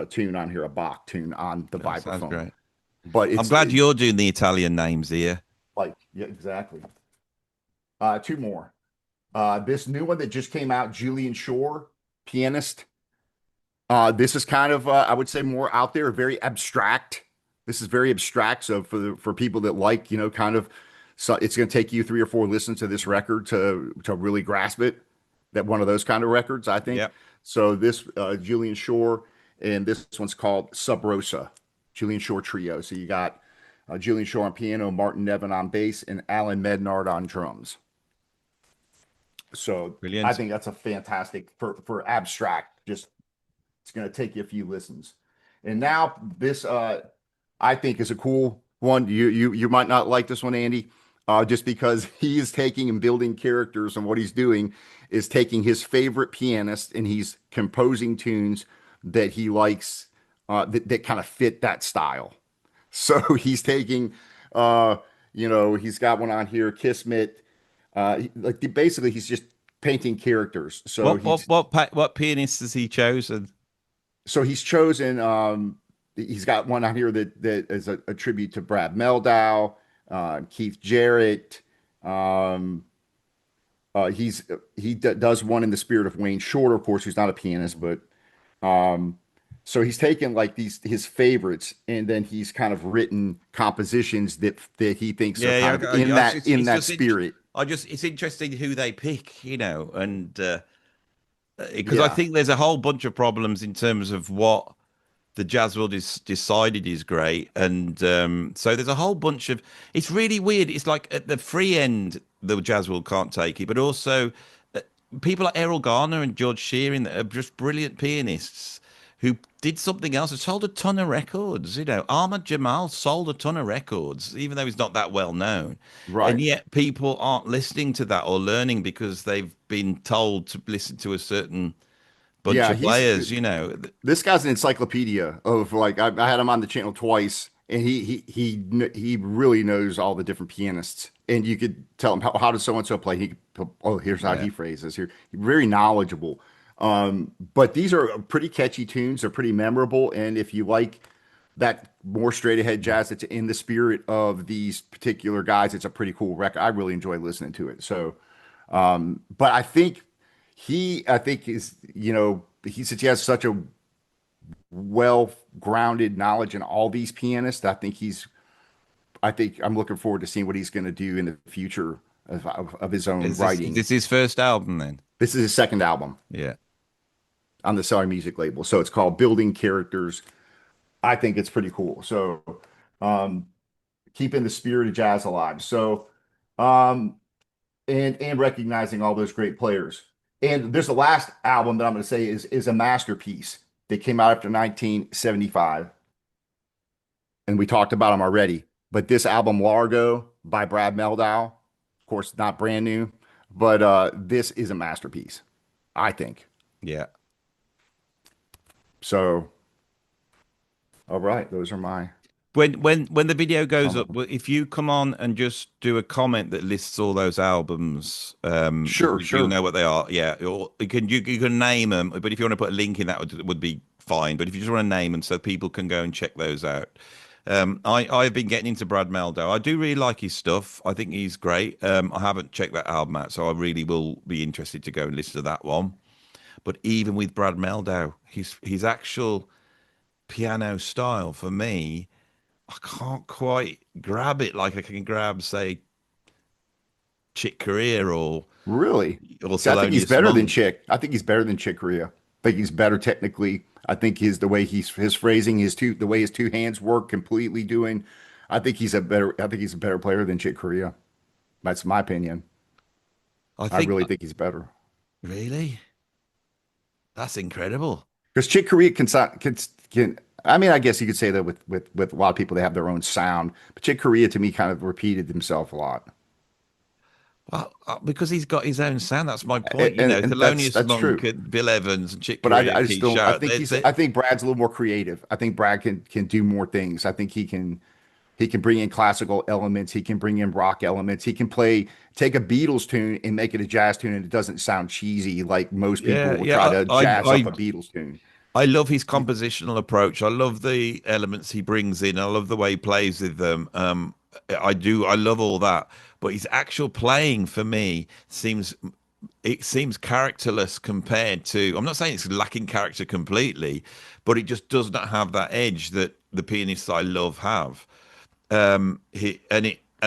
tune on here, a Bach tune on the That sounds vibraphone. great. But I'm it's glad you're doing the Italian names here. like, yeah, exactly. Two more. This new one that just came out, Julian Shore, pianist. This is kind of, I would say, more out there, very abstract. This is very abstract. So for people that like, kind of, so it's going to take you three or four listens to this record to really grasp it. That one of those kind of records, I think. Yep. So this Julian Shore, and this one's called Sub Rosa, Julian Shore Trio. So you got Julian Shore on piano, Martin Nevin on bass, and Alan Mednard on drums. So I Brilliant. think that's a fantastic for abstract. Just it's going to take you a few listens. And now this I think is a cool one. You might not like this one, Andy, just because he is taking and building characters, and what he's doing is taking his favorite pianist and he's composing tunes that he likes that kind of fit that style. So he's taking he's got one on here, Kismet. Basically he's just painting characters. What pianist has he chosen? So he's chosen he's got one on here that is a tribute to Brad Meldau, Keith Jarrett. Um, does one in the spirit of Wayne Shorter, of course, who's not a pianist, but um, so he's taken like these his favorites, and then he's kind of written compositions that he thinks are Yeah, kind yeah. of in It's that just spirit. it's interesting who they pick, and because I Yeah, think there's a whole bunch of problems in terms of what the jazz world is decided is great, and so there's a whole bunch of. It's really weird. It's like at the free end, the jazz world can't take it, but also uh, people like Errol Garner and George Shearing that are just brilliant pianists who did something else and sold a ton of records. Ahmad Jamal sold a ton of records, even though he's not that well known, and right. yet people aren't listening to that or learning because they've been told to listen to a certain bunch Yeah, of he's players. this guy's an encyclopedia of like I had him on the channel twice, and he really knows all the different pianists, and you could tell him how does so and so play. Here's how Yeah. he phrases here. Very knowledgeable. But these are pretty catchy tunes. They're pretty memorable, and if you like that more straight ahead jazz that's in the spirit of these particular guys, it's a pretty cool record. I really enjoy listening to it. So, but I think is, he says he has such a well-grounded knowledge in all these pianists. I think I'm looking forward to seeing what he's going to do in the future of his own Is writing. this his first album then? This is his second album Yeah. on the Cellar Music label. So it's called Building Characters. I think it's pretty cool. So, um, keeping the spirit of jazz alive. So, um, and recognizing all those great players. And there's the last album that I'm going to say is a masterpiece that came out after 1975, and we talked about them already. But this album, Largo by Brad Meldau, of course, not brand new, but this is a masterpiece, I think. Yeah. So, all right, those are my When the video goes some of up, them. if you come on and just do a comment that lists all those albums, Sure, we'll sure. know what they are. Yeah, or you can name them, but if you want to put a link in, that would be fine. But if you just want to name them so people can go and check those out. I've been getting into Brad Meldo. I do really like his stuff. I think he's great. I haven't checked that album out, so I really will be interested to go and listen to that one. But even with Brad Meldo, his actual piano style for me, I can't quite grab it like I can grab, say, Chick Corea Really? or See, I think he's Thelonious better than Monk. Chick. I think he's better than Chick Corea. I think he's better technically. I think the way his phrasing, the way his two hands work completely doing. I think he's a better player than Chick Corea. That's my opinion. I I think really think he's better. really that's incredible. Because Chick Corea can I mean, I guess you could say that with a lot of people, they have their own sound, but Chick Corea to me kind of repeated himself a lot. Well, because he's got his own sound. That's my point. You know, And Thelonious that's Monk true. and Bill Evans and Chick But Corea I and just Keith don't. I Jarrett. think I think Brad's a little more creative. I think Brad can do more things. I think he can bring in classical elements. He can bring in rock elements. He can take a Beatles tune and make it a jazz tune, and it doesn't sound cheesy like most people Yeah, will try yeah. to jazz up a Beatles tune. I love his compositional approach. I love the elements he brings in. I love the way he plays with them. I do. I love all that. But his actual playing for me seems characterless compared to. I'm not saying it's lacking character completely, but it just does not have that edge that the pianists I love have. And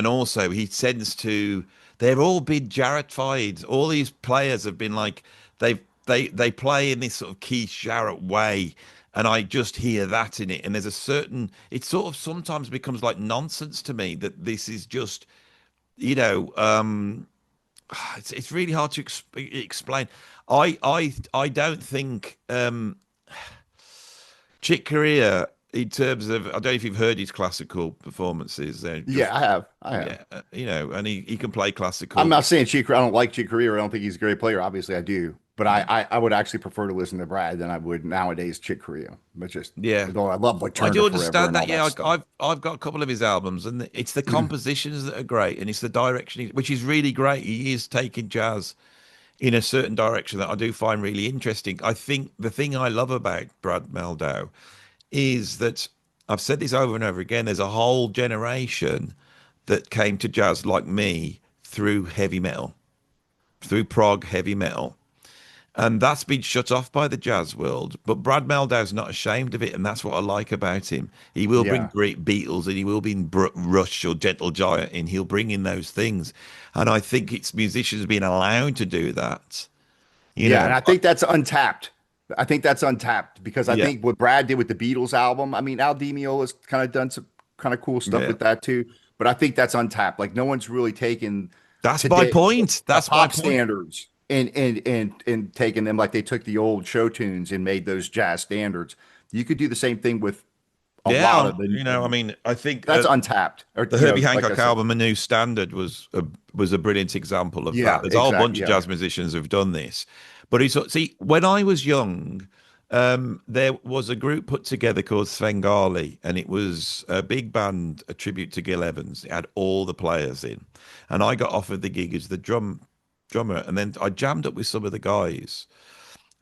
also he tends to. They've all been Jarrettified. All these players have been like they play in this sort of Keith Jarrett way, and I just hear that in it. And there's a certain. It sort of sometimes becomes like nonsense to me that this is just you know it's really hard to explain. I don't think Chick Corea in terms of I don't know if you've heard his classical performances. They're Yeah, just I have. yeah, and he can play I'm classical. not saying Chick. I don't like Chick Corea. I don't think he's a great player. Obviously, I do. But I would actually prefer to listen to Brad than I would nowadays Chick Corea. But just Yeah, although I love like I Turn to do Forever understand and all that. that Yeah, stuff. I've got a couple of his albums, and it's the compositions that are great, and it's the direction, which is really great. He is taking jazz in a certain direction that I do find really interesting. I think the thing I love about Brad Meldau is that I've said this over and over again. There's a whole generation that came to jazz like me through heavy metal, through prog heavy metal. And that's been shut off by the jazz world. But Brad Meldau's not ashamed of it, and that's what I like about him. He will bring Yeah. great Beatles, and he will bring Rush or Gentle Giant, and he'll bring in those things. And I think it's musicians being allowed to do that. You Yeah, and know, I think that's untapped. I think that's untapped because I yeah, think what Brad did with the Beatles album, I mean, Al Di Meola's kind of done some kind of cool stuff yeah. with that too, but I think that's untapped. Like no one's really taken That's my today point. the That's my pop point. standards and taking them like they took the old show tunes and made those jazz standards. You could do the same thing with a lot Yeah, of the I mean, I think that's untapped. Or the you Herbie know, like I Hancock said. album, A New Standard, was a brilliant example of that. Yeah, There's a whole exactly. bunch of Yeah, jazz yeah. musicians who've done this, but it's see when I was young, there was a group put together called Svengali, and it was a big band, a tribute to Gil Evans. It had all the players in, and I got offered the gig as the drummer, and then I jammed up with some of the guys,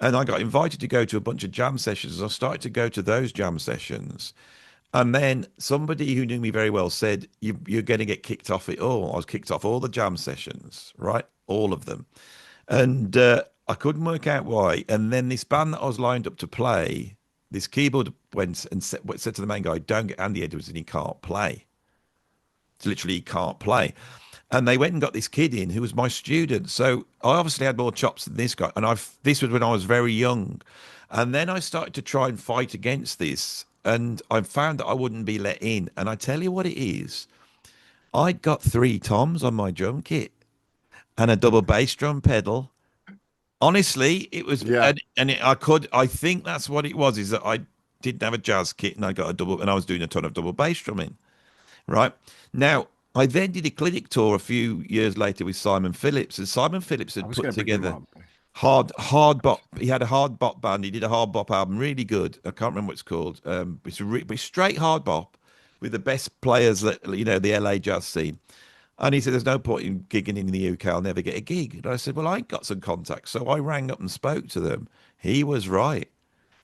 and I got invited to go to a bunch of jam sessions. I started to go to those jam sessions. And then somebody who knew me very well said, You're going to get kicked off it all. I was kicked off all the jam sessions, right? All of them. And I couldn't work out why. And then this band that I was lined up to play, this keyboard went and said to the main guy, Don't get Andy Edwards and he can't play. It's literally, he can't play. And they went and got this kid in who was my student. So I obviously had more chops than this guy. And this was when I was very young. And then I started to try and fight against this. And I found that I wouldn't be let in. And I tell you what it is. I'd got three toms on my drum kit and a double bass drum pedal. Honestly, it was, Yeah. I think that's what it was, is that I didn't have a jazz kit and I got a double, and I was doing a ton of double bass drumming. Right. Now, I then did a clinic tour a few years later with Simon Phillips, and Simon Phillips I had was put gonna bring him together up. hard bop. He had a hard bop band. He did a hard bop album, really good. I can't remember what it's called. It's straight hard bop with the best players that the LA jazz scene. And he said, "There's no point in gigging in the UK. I'll never get a gig." And I said, "Well, I got some contacts." So I rang up and spoke to them. He was right.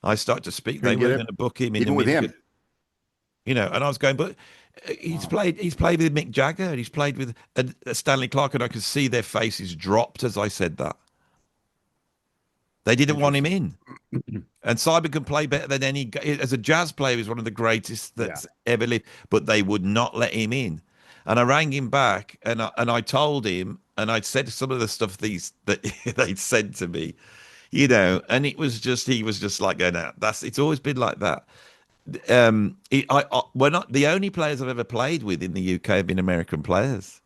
I started to speak. They Couldn't get were it going to book him in the even with mid. him. And I was going, but Wow. he's played with Mick Jagger, and he's played with Stanley Clarke, and I could see their faces dropped as I said that. They didn't want him Interesting. in. And Simon can play better than any, as a jazz player, he's one of the greatest Yeah. that's ever lived, but they would not let him in. And I rang him back, and I told him, and I'd said some of the stuff that they'd said to me, and it was just, he was just like going out. It's always been like that. We're not the only players I've ever played with in the UK have been American players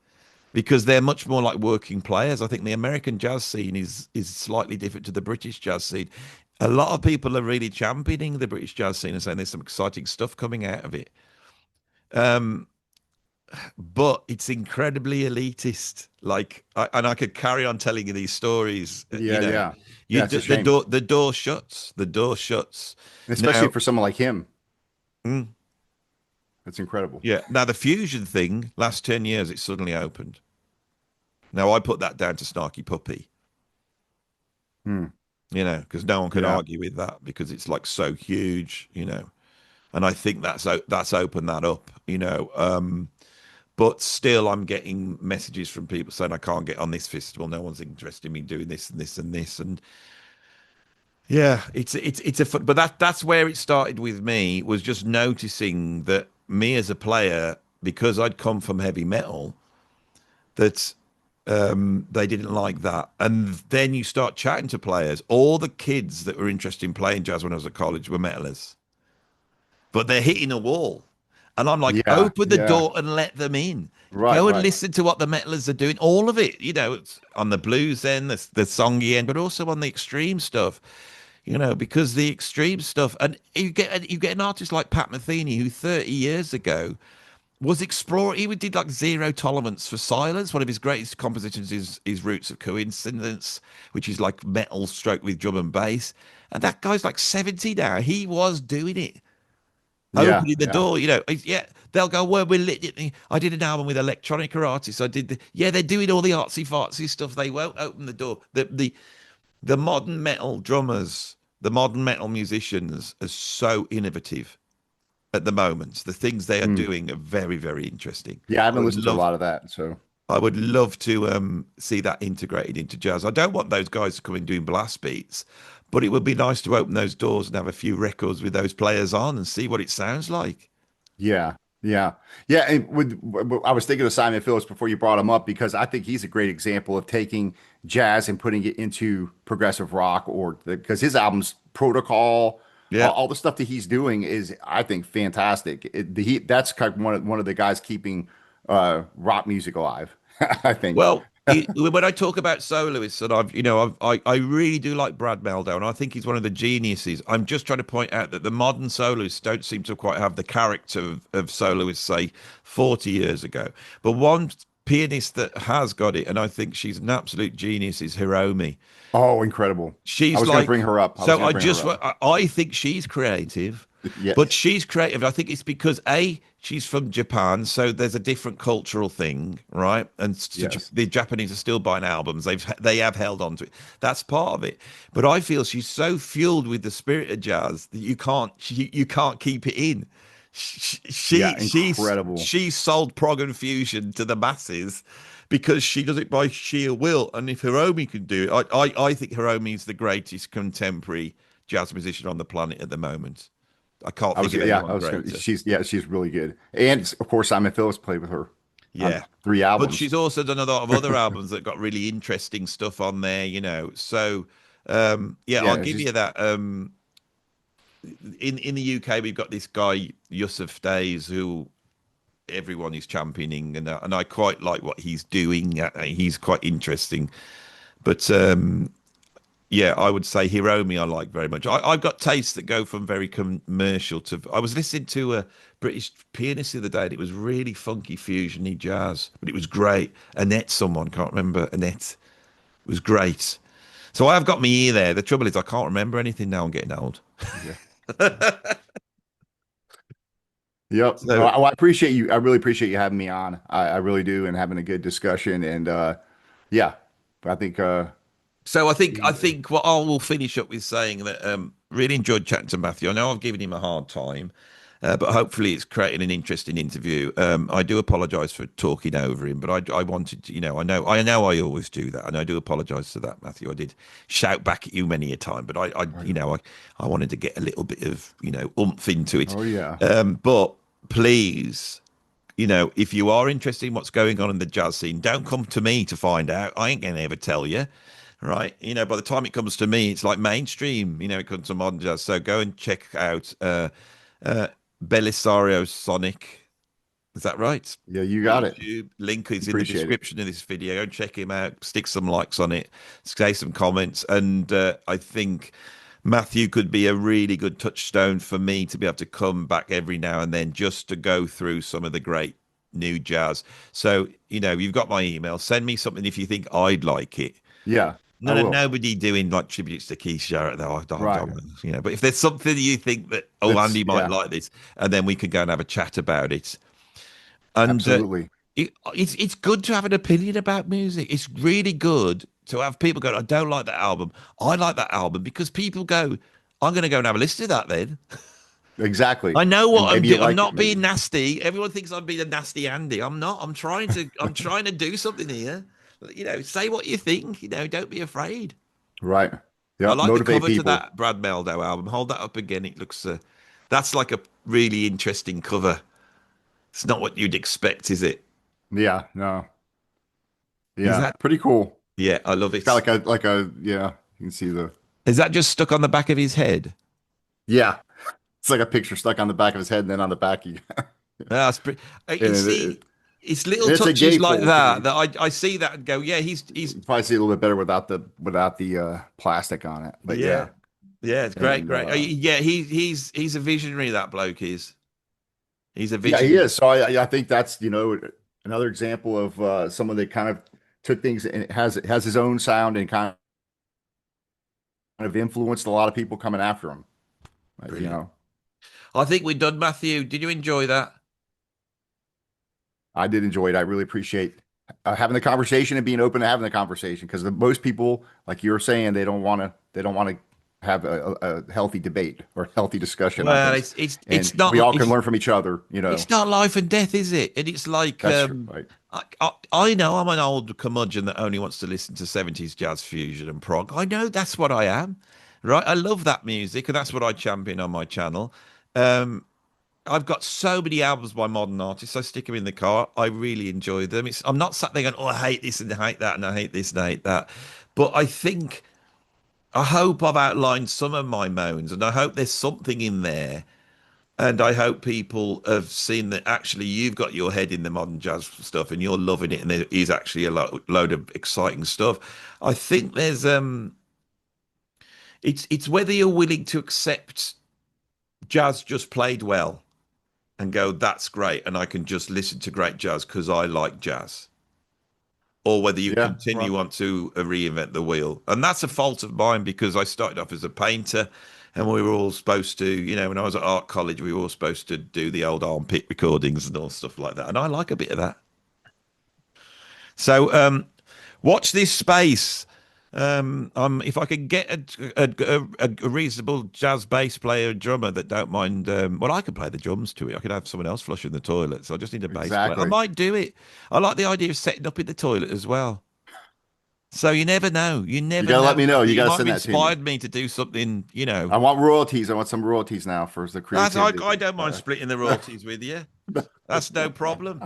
because they're much more like working players. I think the American jazz scene is slightly different to the British jazz scene. a lot of people are really championing the British jazz scene and saying there's some exciting stuff coming out of it. But it's incredibly elitist. Like, and I could carry on telling you these stories. Yeah, yeah, You yeah. It's a shame, the door shuts. The door shuts. especially Now, for someone like him. mm, It's incredible. yeah. Now the fusion thing, last 10 years, it suddenly opened. Now I put that down to Snarky Puppy. Hmm. Because no one can Yeah, argue with that because it's like so huge. And I think that's opened that up. But still, I'm getting messages from people saying I can't get on this festival. No one's interested in me doing this and this and this. And yeah, it's a fun. But that's where it started with me, was just noticing that me as a player, because I'd come from heavy metal, that they didn't like that. And then you start chatting to players. All the kids that were interested in playing jazz when I was at college were metalers, but they're hitting a wall. And I'm like, yeah, open the yeah. door and let them in. Right, Go and right. listen to what the metalers are doing. All of it, it's on the blues end, the songy end, but also on the extreme stuff. Because the extreme stuff, and you get an artist like Pat Metheny, who 30 years ago was exploring. He did like zero tolerance for silence. One of his greatest compositions is Roots of Coincidence, which is like metal stroke with drum and bass. And that guy's like 70 now. He was doing it, Yeah, opening the yeah. door. Yeah, they'll go, well, we're lit. I did an album with electronica artists. Yeah, they're doing all the artsy fartsy stuff. They won't open the door. The modern metal drummers, the modern metal musicians are so innovative at the moment. The things they are Hmm. doing are very, very interesting. Yeah, I I haven't would listened to a love, lot of that. So I would love to see that integrated into jazz. I don't want those guys to come in doing blast beats, but it would be nice to open those doors and have a few records with those players on and see what it sounds like. yeah, yeah, yeah. And I was thinking of Simon Phillips before you brought him up because I think he's a great example of taking jazz and putting it into progressive rock, or because his albums, Protocol, Yeah. all the stuff that he's doing is, I think, fantastic. That's kind of one of the guys keeping rock music alive. I think. Well, when I talk about soloists, and I really do like Brad Mehldau, and I think he's one of the geniuses. I'm just trying to point out that the modern soloists don't seem to quite have the character of soloists, say, 40 years ago. But one pianist that has got it, and I think she's an absolute genius, is Hiromi. Oh, incredible! I She's was going to like, bring her up. I was so going to I bring her just, up. I think she's creative, but Yes, she's creative. I think it's because she's from Japan, so there's a different cultural thing, right? And yes, the Japanese are still buying albums. They have held on to it. That's part of it. But I feel she's so fueled with the spirit of jazz that you can't keep it in. yeah, incredible. She's sold prog and fusion to the masses because she does it by sheer will. And if Hiromi can do it, I think Hiromi is the greatest contemporary jazz musician on the planet at the moment. I can't think of Yeah, I anyone was going greater. she's really good. And of course, Simon Phillips played with her on Yeah. three But albums. she's also done a lot of other albums that got really interesting stuff on there. So yeah, I'll Yeah, give she's you that. In the UK, we've got this guy Yusuf Days who everyone is championing, and I quite like what he's doing. He's quite interesting. But yeah, I would say Hiromi I like very much. I've got tastes that go from very commercial to. I was listening to a British pianist the other day, and it was really funky fusiony jazz, but it was great. Annette, someone can't remember. Annette, it was great. So I've got my ear there. The trouble is, I can't remember anything now. I'm getting old. yeah. Yep. So I appreciate you. I really appreciate you having me on. I really do, and having a good discussion. And yeah, I think So I think what I will finish up with saying that really enjoyed chatting to Matthew. I know I've given him a hard time, but hopefully it's created an interesting interview. I do apologise for talking over him, but I wanted to, I know I always do that, and I do apologise for that, Matthew. I did shout back at you many a time, but I wanted to get a little bit of oomph into it. oh yeah, But please, if you are interested in what's going on in the jazz scene, don't come to me to find out. I ain't gonna ever tell you, right? By the time it comes to me, it's like mainstream. It comes to modern jazz. So go and check out uh, Belisario Sonic. Is that right? yeah, you got it. YouTube link is in the Appreciate it. description of this video. Go and check him out. Stick some likes on it. Say some comments, and I think Matthew could be a really good touchstone for me to be able to come back every now and then just to go through some of the great new jazz. So, you've got my email. Send me something if you think I'd like it. Yeah, I No, no, will. nobody doing like tributes to Keith Jarrett though. Right. But if there's something you think that, oh, That's Andy might yeah, like this, and then we can go and have a chat about it. And absolutely. it's good to have an opinion about music. It's really good to have people go, I don't like that album. I like that album because people go, I'm going to go and have a listen to that then. Exactly. I know And what I'm maybe you doing. I'm like it, not being maybe. nasty. Everyone thinks I'm being a nasty Andy. I'm not. I'm trying to do something here. Say what you think. Don't be afraid. Right. I Yep. like the Motivate cover to people. that Brad Meldo album. Hold that up again. It looks, that's like a really interesting cover. It's not what you'd expect, is it? Yeah. No. Is Yeah. that? Pretty cool. Yeah, I love It's got it. like a yeah. You can see the Is that just stuck on the back of his head? yeah. It's like a picture stuck on the back of his head, and then on the back, you That's pretty. You and see, it's little it's a touches like gatefold that too. that I see that and go, yeah, he's You probably see it a little bit better without the plastic on it. But yeah, yeah, yeah, it's great, and great. Yeah, he's a visionary. That bloke is. He's a yeah, he visionary. is. So I think that's another example of someone that kind of took things and has his own sound and kind of influenced a lot of people coming after him. Brilliant. I think we're done, Matthew. Did you enjoy that? I did enjoy it. I really appreciate having the conversation and being open to having the conversation because most people, like you were saying, they don't want to have a healthy debate or healthy discussion on Well, things, it's it's and it's we not all can it's learn from each other. it's not life and death, is it? And it's like That's true, right? I know I'm an old curmudgeon that only wants to listen to 70s jazz fusion and prog. I know that's what I am, right? I love that music, and that's what I champion on my channel. Um, I've got so many albums by modern artists. I stick them in the car. I really enjoy them. I'm not sat there going, oh, I hate this and I hate that and I hate this and I hate that. But I hope I've outlined some of my moans, and I hope there's something in there. And I hope people have seen that actually you've got your head in the modern jazz stuff and you're loving it, and there is actually a load of exciting stuff. I think it's whether you're willing to accept jazz just played well and go, that's great, and I can just listen to great jazz because I like jazz, or whether you Yeah, continue well, on to reinvent the wheel. And that's a fault of mine because I started off as a painter, and we were all supposed to, when I was at art college, we were all supposed to do the old armpit recordings and all stuff like that. And I like a bit of that. So watch this space. If I can get a reasonable jazz bass player, drummer that don't mind, well, I could play the drums to it. I could have someone else flushing the toilet, so I just need a bass player. I exactly. might do it. I like the idea of setting up in the toilet as well. So you never know. You You never got to let know, me know. Matthew. You You got to might have send that to me. inspired me to do something. I want royalties. I want some royalties now for the That's creativity. I don't mind splitting the royalties with you. That's no problem.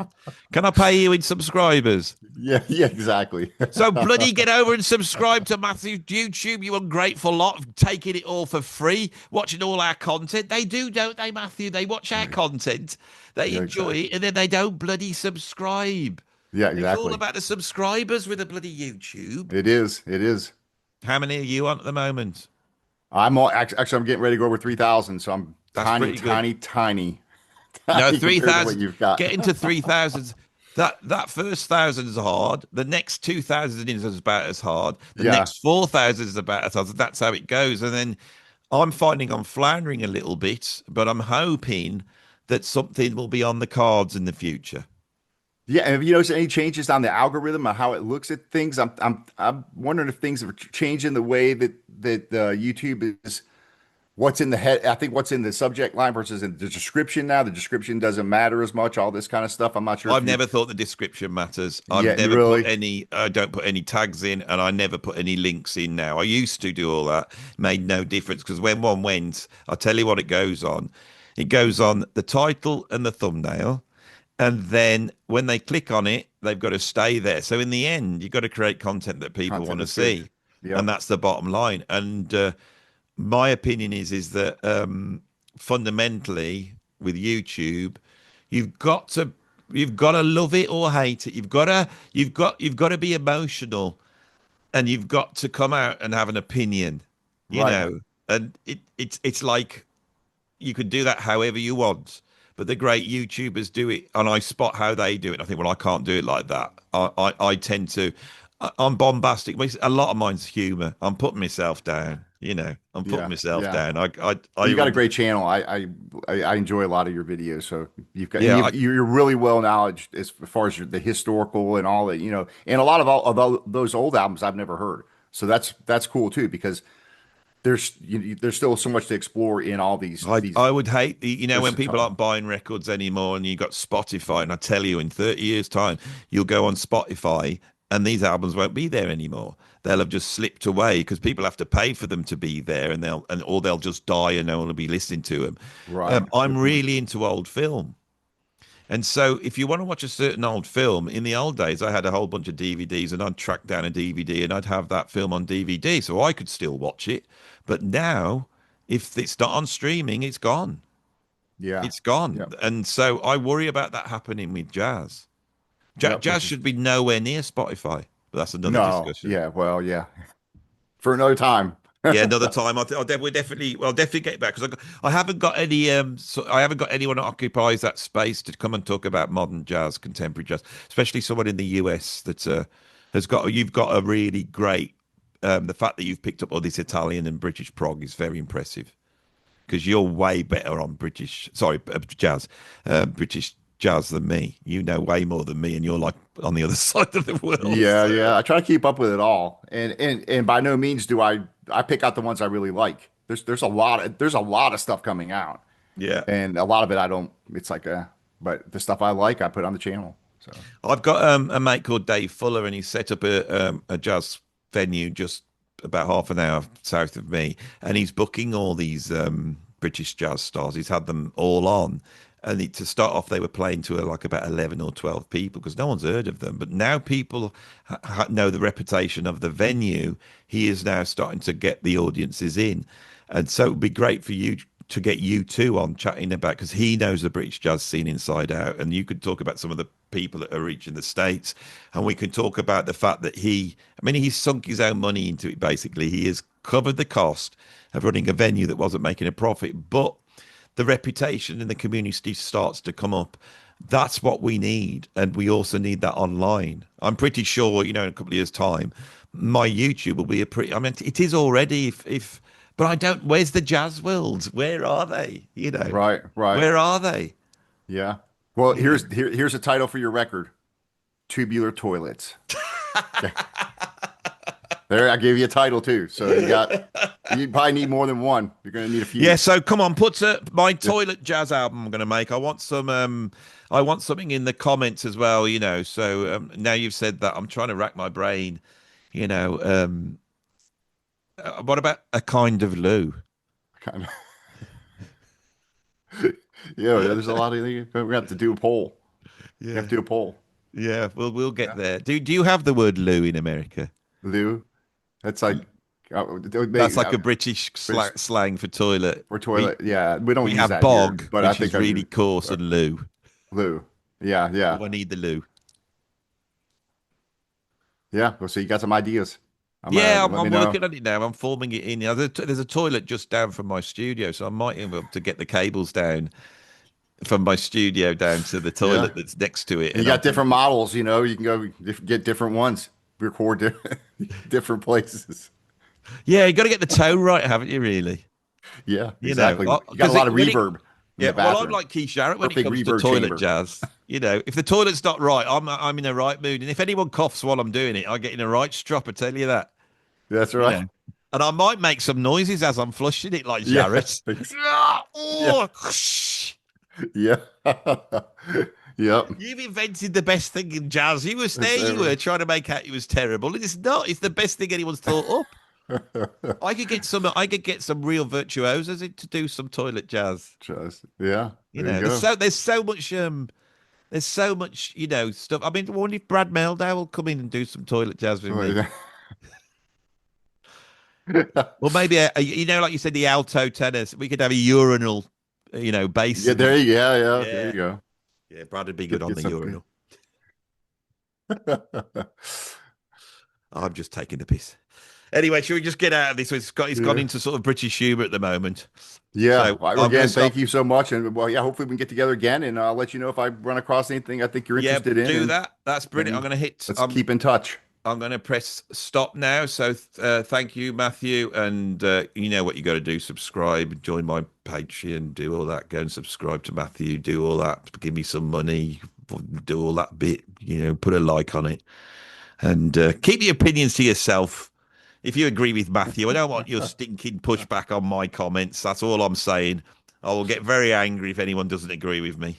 Can I pay you in subscribers? Yeah, yeah, exactly. So bloody get over and subscribe to Matthew's YouTube, you ungrateful lot, taking it all for free, watching all our content. They do, don't they, Matthew? They watch our content, they Yeah, enjoy it, exactly. and then they don't bloody subscribe. Yeah, It's all exactly. about the subscribers with a bloody YouTube. It is. It is. How many are you on at the moment? Actually, I'm getting ready to go over 3,000, so I'm That's tiny, pretty good. tiny, tiny, No, tiny compared to what 3,000. you've got. Getting to 3,000. That first thousand is hard. The next 2,000 is about as hard. The Yeah. next 4,000 is about as hard. That's how it goes. And then I'm finding I'm floundering a little bit, but I'm hoping that something will be on the cards in the future. Yeah, and have you noticed any changes on the algorithm of how it looks at things? I'm wondering if things have changed in the way that YouTube is what's in the head. I think what's in the subject line versus in the description now. The description doesn't matter as much. All this kind of stuff. I'm not sure if I've you. never thought the description matters. Yeah, really. I don't put any tags in, and I never put any links in now. I used to do all that, made no difference because when one went, I'll tell you what it goes on. It goes on the title and the thumbnail. And then when they click on it, they've got to stay there. So in the end, you've got to create content that people Content want to that's good. see. And Yep. that's the bottom line. And my opinion is that fundamentally with YouTube, you've got to you've got to love it or hate it. You've got to be emotional, and you've got to come out and have an opinion. You Right. know. and it's like you can do that however you want. But the great YouTubers do it, and I spot how they do it. And I think, well, I can't do it like that. I tend to, I'm bombastic. A lot of mine's humor. I'm putting myself down. I'm putting Yeah, myself yeah. down. Well, I you got a run. great channel. I enjoy a lot of your videos. So you've got and Yeah, you're really well knowledge as far as the historical and all that, and a lot of those old albums I've never heard. So that's cool too because there's still so much to explore in all these. I would hate There's when a people ton. aren't buying records anymore and you got Spotify, and I tell you, in 30 years' time, you'll go on Spotify and these albums won't be there anymore. They'll have just slipped away because people have to pay for them to be there, and or they'll just die and no one will be listening to them. Right. I'm Good point. really into old film. And so, if you want to watch a certain old film, in the old days, I had a whole bunch of DVDs, and I'd track down a DVD, and I'd have that film on DVD, so I could still watch it. But now, if it's not on streaming, it's gone. Yeah. It's gone. Yep. And so, I worry about that happening with jazz. Yep. Jazz should be nowhere near Spotify, but that's another No. discussion. Yeah. Well. Yeah. For another time. Yeah, another time. I'll definitely get back because I haven't got any. I haven't got anyone that occupies that space to come and talk about modern jazz, contemporary jazz, especially someone in the US that has got. You've got a really great. The fact that you've picked up all this Italian and British prog is very impressive because you're way better on jazz, British jazz than me. You know way more than me, and you're like on the other side of the world. Yeah, So, yeah. I try to keep up with it all, and by no means do I pick out the ones I really like. There's a lot of stuff coming out, yeah. and a lot of it I don't. It's like but the stuff I like I put on the channel. So I've got a mate called Dave Fuller, and he set up a jazz venue just about half an hour south of me, and he's booking all these British jazz stars. He's had them all on, and to start off, they were playing to like about 11 or 12 people because no one's heard of them. But now people know the reputation of the venue. He is now starting to get the audiences in, and so it would be great for you to get you two on chatting about because he knows the British jazz scene inside out, and you could talk about some of the people that are reaching the States, and we can talk about the fact that he's sunk his own money into it. Basically, he has covered the cost of running a venue that wasn't making a profit, but the reputation in the community starts to come up. That's what we need, and we also need that online. I'm pretty sure, in a couple of years' time, my YouTube will be I mean, it is already. If but I don't. Where's the jazz worlds? Where are they? right, right, Where are they? yeah. Well, You know. here's a title for your record: Tubular Toilets. Okay. There, I gave you a title too. So you probably need more than one. You're gonna need a Yeah. few. So come on, put my toilet jazz album I'm going to make. I want some. I want something in the comments as well. So now you've said that, I'm trying to rack my brain. You know. What about a kind of Lou? Kind of. Yeah, there's a lot of. We're gonna have to do a poll. We have Yeah. to do a poll. Yeah. We'll get Yeah. there. Do you have the word Lou in America? Lou. That's like it would That's make like a British British slang for toilet. for We toilet. Yeah, we don't we use have that here, bog, but I which is think I've really used coarse, and loo. Lou. Yeah, yeah, Oh, I need the loo. yeah. Well, so you got some ideas. I'm Yeah, let I'm me know. working on it now. I'm forming it in. There's a toilet just down from my studio, so I might be able to get the cables down from my studio down to the Yeah, toilet that's next to it, and you and I got can. different models. You can go get different ones. Record different places. Yeah, you got to get the tone right, haven't you? Really? Yeah, exactly. You got a Because lot of when it. reverb in Yeah, the well, I'm bathroom. like Keith Jarrett when it Perfect comes to reverb toilet chamber. jazz. If the toilet's not right, I'm in the right mood, and if anyone coughs while I'm doing it, I get in a right strop. I tell you that. That's You right. know. And I might make some noises as I'm flushing it, like Yeah. Jarrett. Yeah. Oh, Yeah. Yep. you've invented the best thing in jazz. You were It's there. You were trying to make out it was terrible, and it's not. It's the best thing anyone's thought up. I could get some. I could get some real virtuosos in to do some toilet jazz. Yeah. There you There's go. so much. There's so much. Stuff. I mean, I wonder if Brad Meldau will come in and do some toilet jazz with me. Or maybe like you said, the alto tenors. We could have a urinal, bass Yeah, in the. there you Yeah, go. yeah. Brad would be good Get on get the some good. urinal. I'm just taking the piss. Anyway, should we just get out of this? It's gone Yeah. into sort of British humor at the moment. Yeah. So Well, I'm going to again, thank stop. you so much. And well, yeah, hopefully we can get together again and I'll let you know if I run across anything I think you're Yeah, interested in do that. That's brilliant. I'm and going to hit. let's keep in touch. I'm going to press stop now. So thank you, Matthew. And you know what you got to do: subscribe, join my Patreon, do all that. Go and subscribe to Matthew. Do all that. Give me some money. Do all that bit. You know, put a like on it, and keep your opinions to yourself. If you agree with Matthew, I don't want your stinking pushback on my comments. That's all I'm saying. I will get very angry if anyone doesn't agree with me.